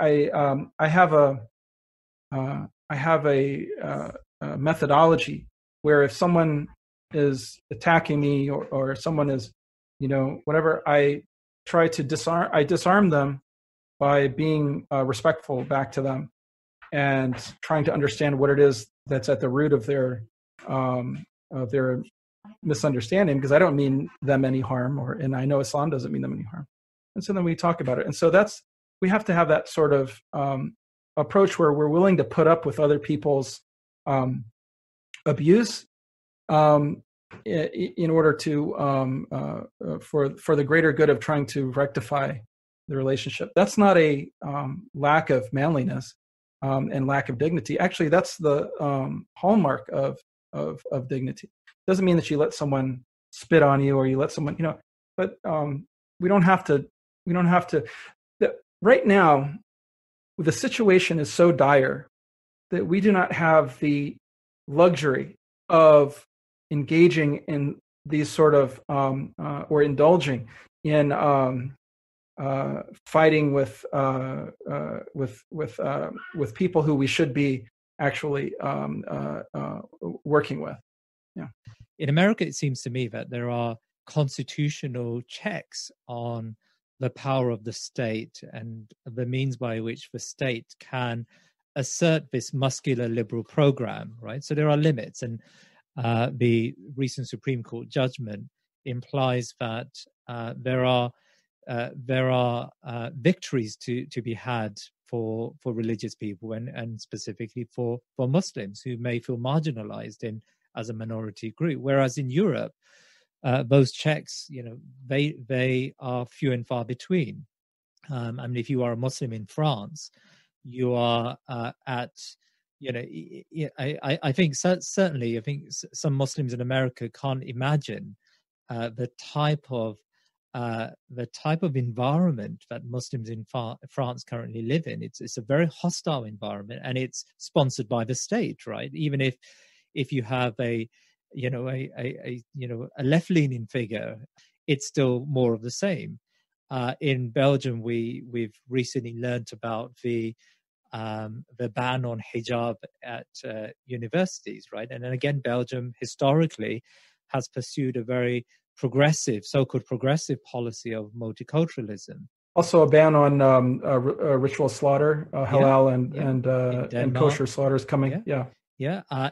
have a methodology where if someone is attacking me or someone is, whatever, I try to disarm them by being respectful back to them and trying to understand what it is that's at the root of their misunderstanding, because I don't mean them any harm, and I know Islam doesn't mean them any harm. And so then we talk about it. And so we have to have that sort of approach where we're willing to put up with other people's abuse in order to for the greater good of trying to rectify the relationship. That's not a lack of manliness and lack of dignity. Actually, that's the hallmark of dignity. It doesn't mean that you let someone spit on you or you let someone, but we don't have to. Right now, the situation is so dire that we do not have the luxury of engaging in these sort of or indulging in fighting with people who we should be actually working with. Yeah. In America, it seems to me that there are constitutional checks on the power of the state and the means by which the state can assert this muscular liberal program, right? So there are limits, and the recent Supreme Court judgment implies that there are victories to be had for religious people and specifically for Muslims who may feel marginalized as a minority group. Whereas in Europe, those checks, they are few and far between. If you are a Muslim in France, you are I think certainly, I think some Muslims in America can't imagine the type of environment that Muslims in France currently live in. It's a very hostile environment, and it's sponsored by the state, right? Even if you have a left-leaning figure, it's still more of the same. In Belgium, we've recently learned about the ban on hijab at universities, right? And then again, Belgium historically has pursued a very progressive, so-called progressive policy of multiculturalism. Also, a ban on ritual slaughter, halal and kosher slaughter is coming. Yeah.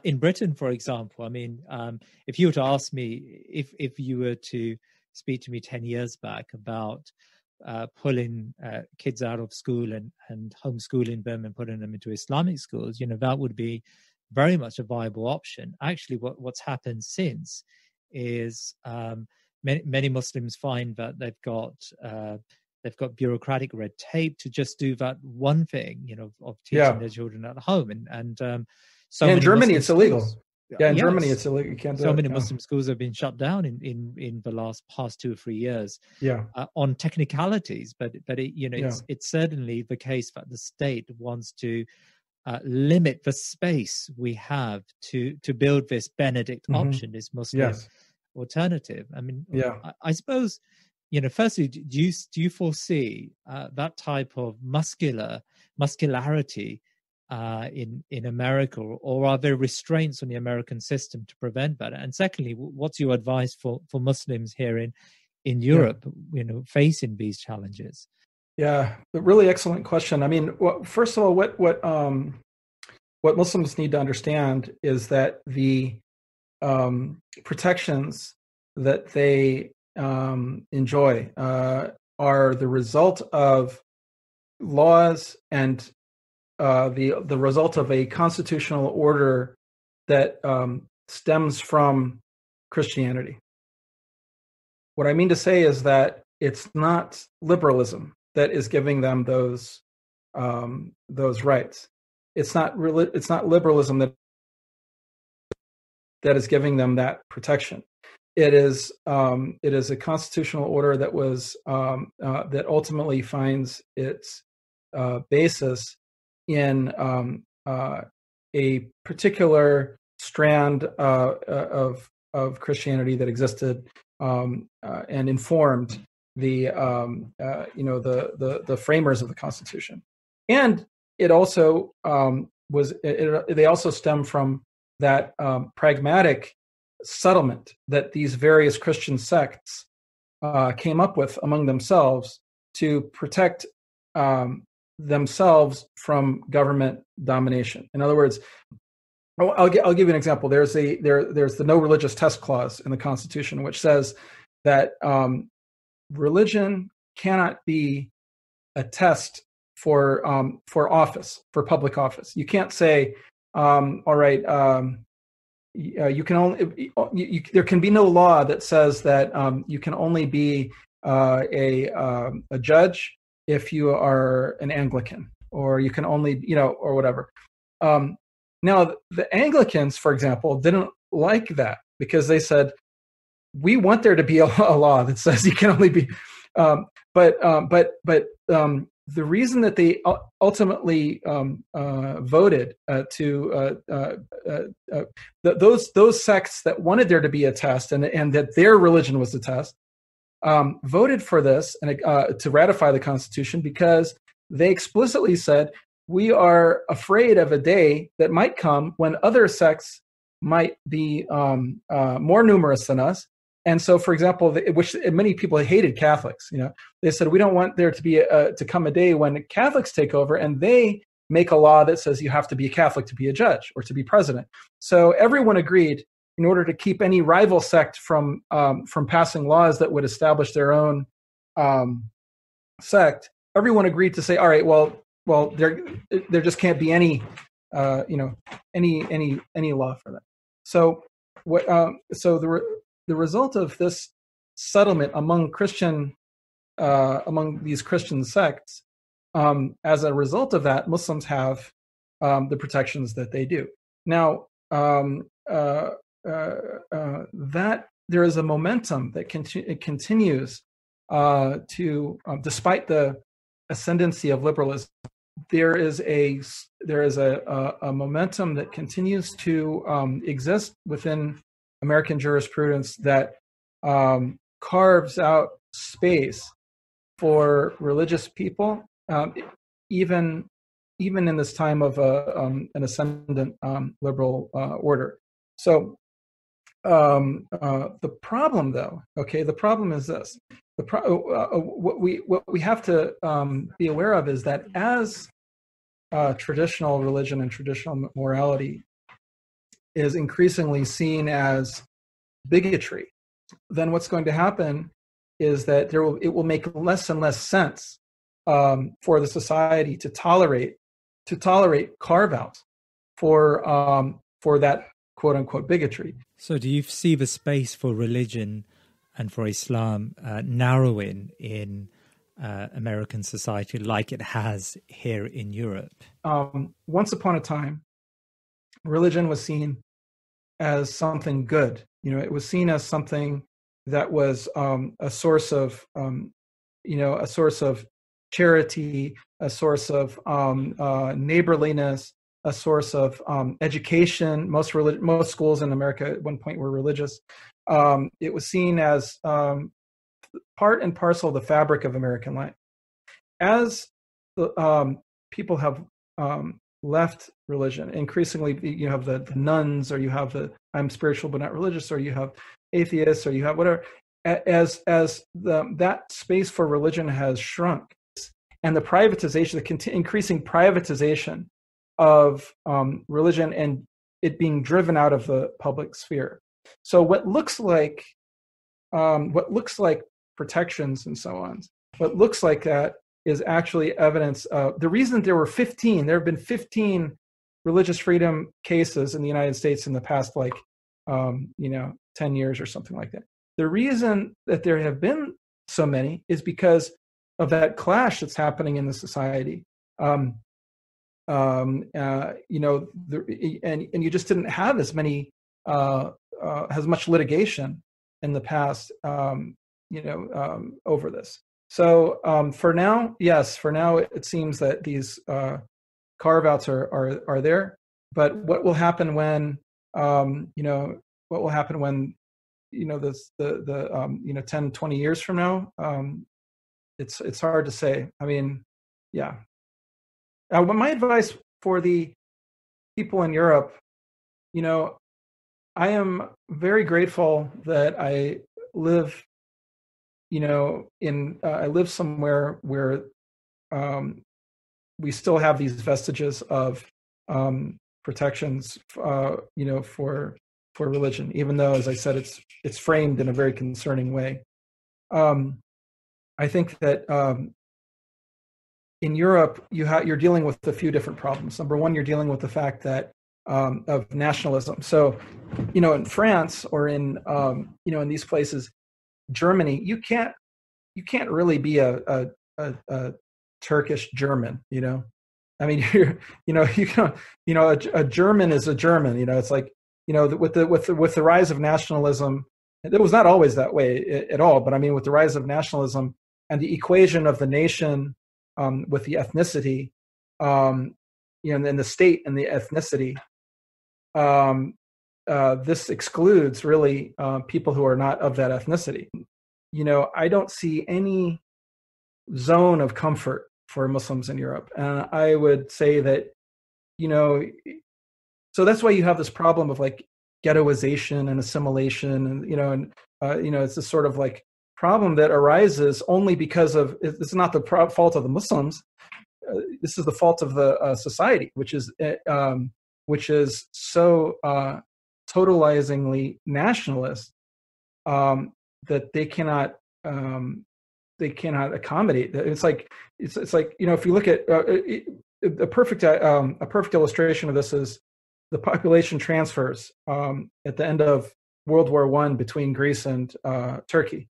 In Britain, for example, if you were to ask me, if you were to speak to me 10 years back about pulling kids out of school and homeschooling them and putting them into Islamic schools, that would be very much a viable option. Actually, what's happened since is many Muslims find that they've got bureaucratic red tape to just do that one thing, of teaching their children at home, and so in Germany it's illegal. In Germany it's illegal. You can't do it. So many Muslim schools have been shut down in the past 2 or 3 years. On technicalities, but it's certainly the case that the state wants to limit the space we have to build this Benedict option, this Muslim alternative. I suppose, firstly, do you foresee that type of muscularity in America, or are there restraints on the American system to prevent that? And secondly, what's your advice for Muslims here in Europe, facing these challenges? Yeah, a really excellent question. I mean, first of all, what Muslims need to understand is that the protections that they enjoy are the result of laws and the result of a constitutional order that stems from Christianity. What I mean to say is that it's not liberalism that is giving them those rights. It's not liberalism that is giving them that protection. It is a constitutional order that was that ultimately finds its basis in a particular strand of Christianity that existed and informed the the framers of the Constitution, and it also they also stem from that pragmatic settlement that these various Christian sects came up with among themselves to protect themselves from government domination. In other words, I'll give you an example. There's the no religious test clause in the Constitution, which says that religion cannot be a test for office, for public office. You can't say, all right, you can only there can be no law that says that you can only be a judge if you are an Anglican, or you can only or whatever. Now, the Anglicans, for example, didn't like that because they said, we want there to be a law that says you can only be, but the reason that they ultimately voted those sects that wanted there to be a test and that their religion was the test, voted for this and to ratify the Constitution because they explicitly said, we are afraid of a day that might come when other sects might be more numerous than us. And so, for example, which many people hated Catholics, they said, we don't want there to be to come a day when Catholics take over and they make a law that says you have to be a Catholic to be a judge or to be president. So everyone agreed, in order to keep any rival sect from passing laws that would establish their own sect, everyone agreed to say, all right, well, there just can't be any any law for that. So the result of this settlement among these Christian sects, as a result of that, Muslims have the protections that they do. Now, that there is a momentum that continues to, despite the ascendancy of liberalism, there is a momentum that continues to exist within American jurisprudence that carves out space for religious people, even in this time of an ascendant liberal order. So the problem, though, the problem is this: what we have to be aware of is that as traditional religion and traditional morality is increasingly seen as bigotry, then what's going to happen is that it will make less and less sense for the society to tolerate carve-outs for that quote unquote bigotry. So do you see the space for religion and for Islam narrowing in American society like it has here in Europe? Once upon a time, religion was seen as something good. It was seen as something that was a source of charity, a source of neighborliness, a source of education. Most schools in America at one point were religious. It was seen as part and parcel of the fabric of American life. As people have left religion, increasingly you have the nuns, or you have the I'm spiritual but not religious, or you have atheists, or you have whatever. that space for religion has shrunk, and the privatization, the increasing privatization of religion and it being driven out of the public sphere. So what looks like protections and so on, what looks like that is actually evidence of the reason there have been 15 religious freedom cases in the United States in the past 10 years or something like that. The reason that there have been so many is because of that clash that's happening in the society. And you just didn't have as much litigation in the past, over this. So for now it seems that these carve-outs are there. But what will happen when this 10, 20 years from now? It's hard to say. I mean, yeah. My advice for the people in Europe, I am very grateful that I live, I live somewhere where we still have these vestiges of protections, for religion, even though, as I said, it's framed in a very concerning way. I think that in Europe, you're dealing with a few different problems. Number one, you're dealing with the fact that of nationalism. So, in France or in in these places, Germany, you can't really be a Turkish German. I mean, a German is a German. It's like with the rise of nationalism, it was not always that way at all. But I mean, with the rise of nationalism and the equation of the nation with the ethnicity, and the state and the ethnicity, this excludes really people who are not of that ethnicity. I don't see any zone of comfort for Muslims in Europe, and I would say that so that's why you have this problem of like ghettoization and assimilation, and it's this sort of like problem that arises only because of this is not the fault of the Muslims. This is the fault of the society, which is so totalizingly nationalist that they cannot accommodate. It's like if you look at a perfect illustration of this is the population transfers at the end of World War I between Greece and Turkey.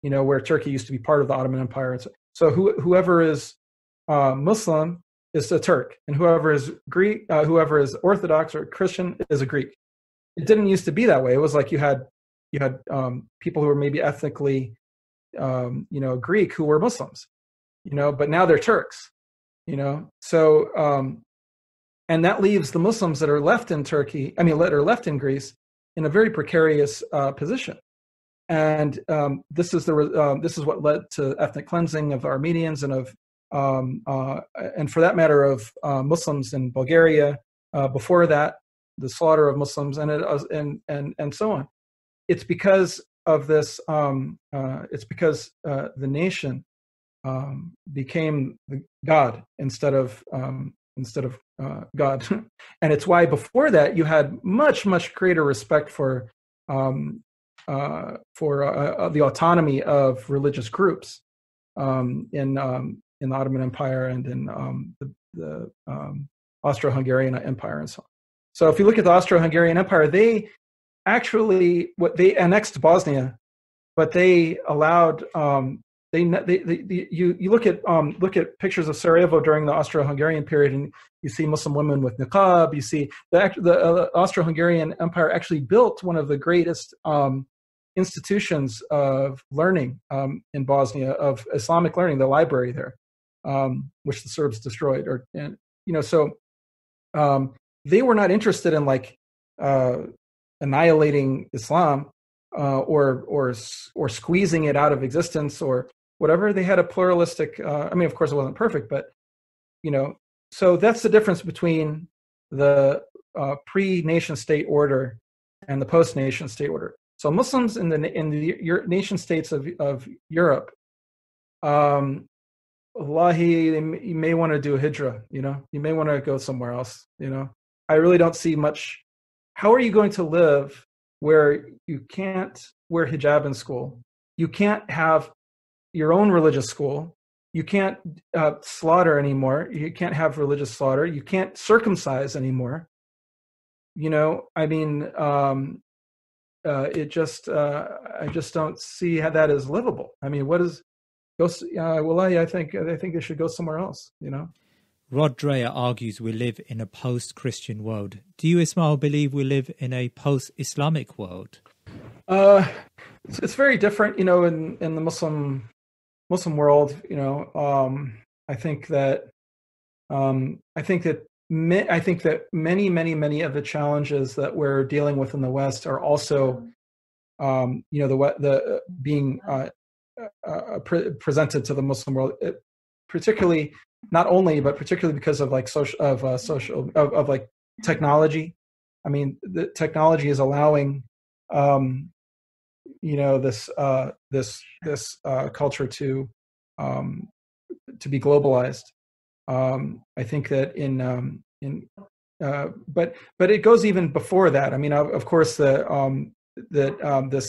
Where Turkey used to be part of the Ottoman Empire. So whoever is Muslim is a Turk, and whoever is Greek, whoever is Orthodox or Christian is a Greek. It didn't used to be that way. It was like you had people who were maybe ethnically, Greek who were Muslims, but now they're Turks, So, and that leaves the Muslims that are left in Turkey, that are left in Greece, in a very precarious position. And this is what led to ethnic cleansing of the Armenians and of and for that matter of Muslims in Bulgaria. Before that, the slaughter of Muslims and so on. It's because of this. It's because the nation became the God instead of God, and it's why before that you had much greater respect for the autonomy of religious groups in the Ottoman Empire and in the Austro-Hungarian Empire and so on. So if you look at the Austro-Hungarian Empire, they annexed Bosnia, but they allowed you look at pictures of Sarajevo during the Austro-Hungarian period, and you see Muslim women with niqab. You see the Austro-Hungarian Empire actually built one of the greatest institutions of learning in Bosnia, of Islamic learning, the library there, which the Serbs destroyed. So they were not interested in annihilating Islam or squeezing it out of existence or whatever. They had a pluralistic. Of course, it wasn't perfect, but so that's the difference between the pre-nation state order and the post-nation state order. So Muslims in the nation states of Europe, wallahi, you may want to do a hijrah. You may want to go somewhere else. I really don't see much. How are you going to live where you can't wear hijab in school? You can't have your own religious school. You can't slaughter anymore. You can't have religious slaughter. You can't circumcise anymore. I mean, I just don't see how that is livable. I mean, I think they should go somewhere else. Rod Dreher argues we live in a post-Christian world. Do you, Ismail, believe we live in a post-Islamic world? It's very different, in the Muslim world. I think that many of the challenges that we're dealing with in the West are also, the being presented to the Muslim world, particularly because of like technology. I mean, the technology is allowing this culture to be globalized. I think that but it goes even before that. I mean, of course, this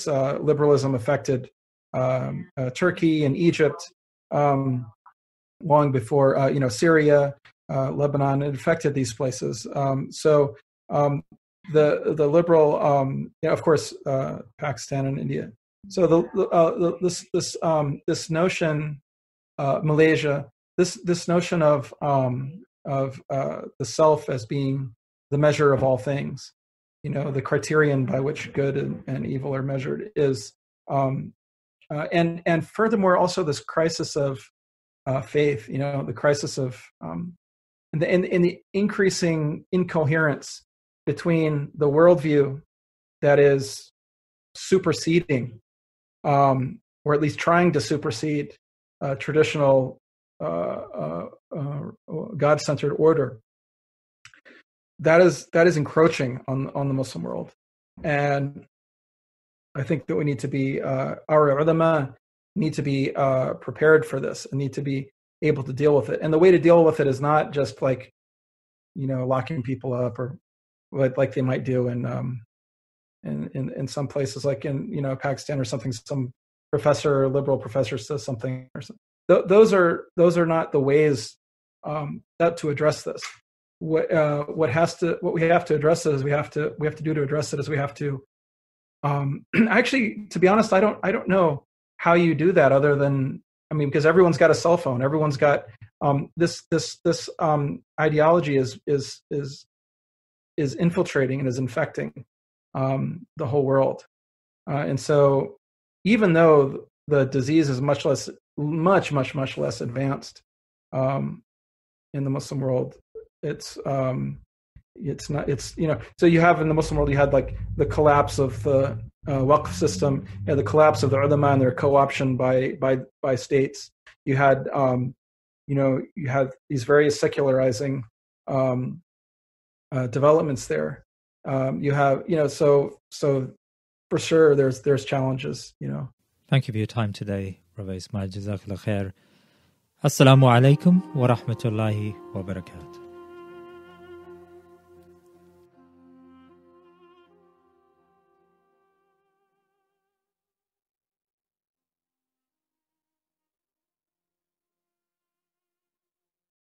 liberalism affected Turkey and Egypt long before Syria, Lebanon. It affected these places. The liberal, of course, Pakistan and India. So this notion, Malaysia, this notion of the self as being the measure of all things, the criterion by which good and evil are measured is, and furthermore also this crisis of faith, the crisis of and the increasing incoherence between the worldview that is superseding, or at least trying to supersede, traditional God-centered order. That is encroaching on the Muslim world, and I think that we need to be our ulama need to be prepared for this and need to be able to deal with it. And the way to deal with it is not just like locking people up or like they might do in some places, like in Pakistan or something. Some liberal professor says something or something. Those are not the ways that to address this. What we have to address it is we have to address it is we have to actually, to be honest, I don't know how you do that other than, because everyone's got a cell phone, everyone's got this ideology is infiltrating and is infecting the whole world, and so even though the disease is much less advanced in the Muslim world, it's not. So you have in the Muslim world, you had like the collapse of the waqf system, the collapse of the ulama and their co-option by states. You had you had these various secularizing developments there. You have so for sure there's challenges. Thank you for your time today, Rabbi Ismail. Jazakallah khair. Assalamu alaikum wa rahmatullahi wa barakatuh.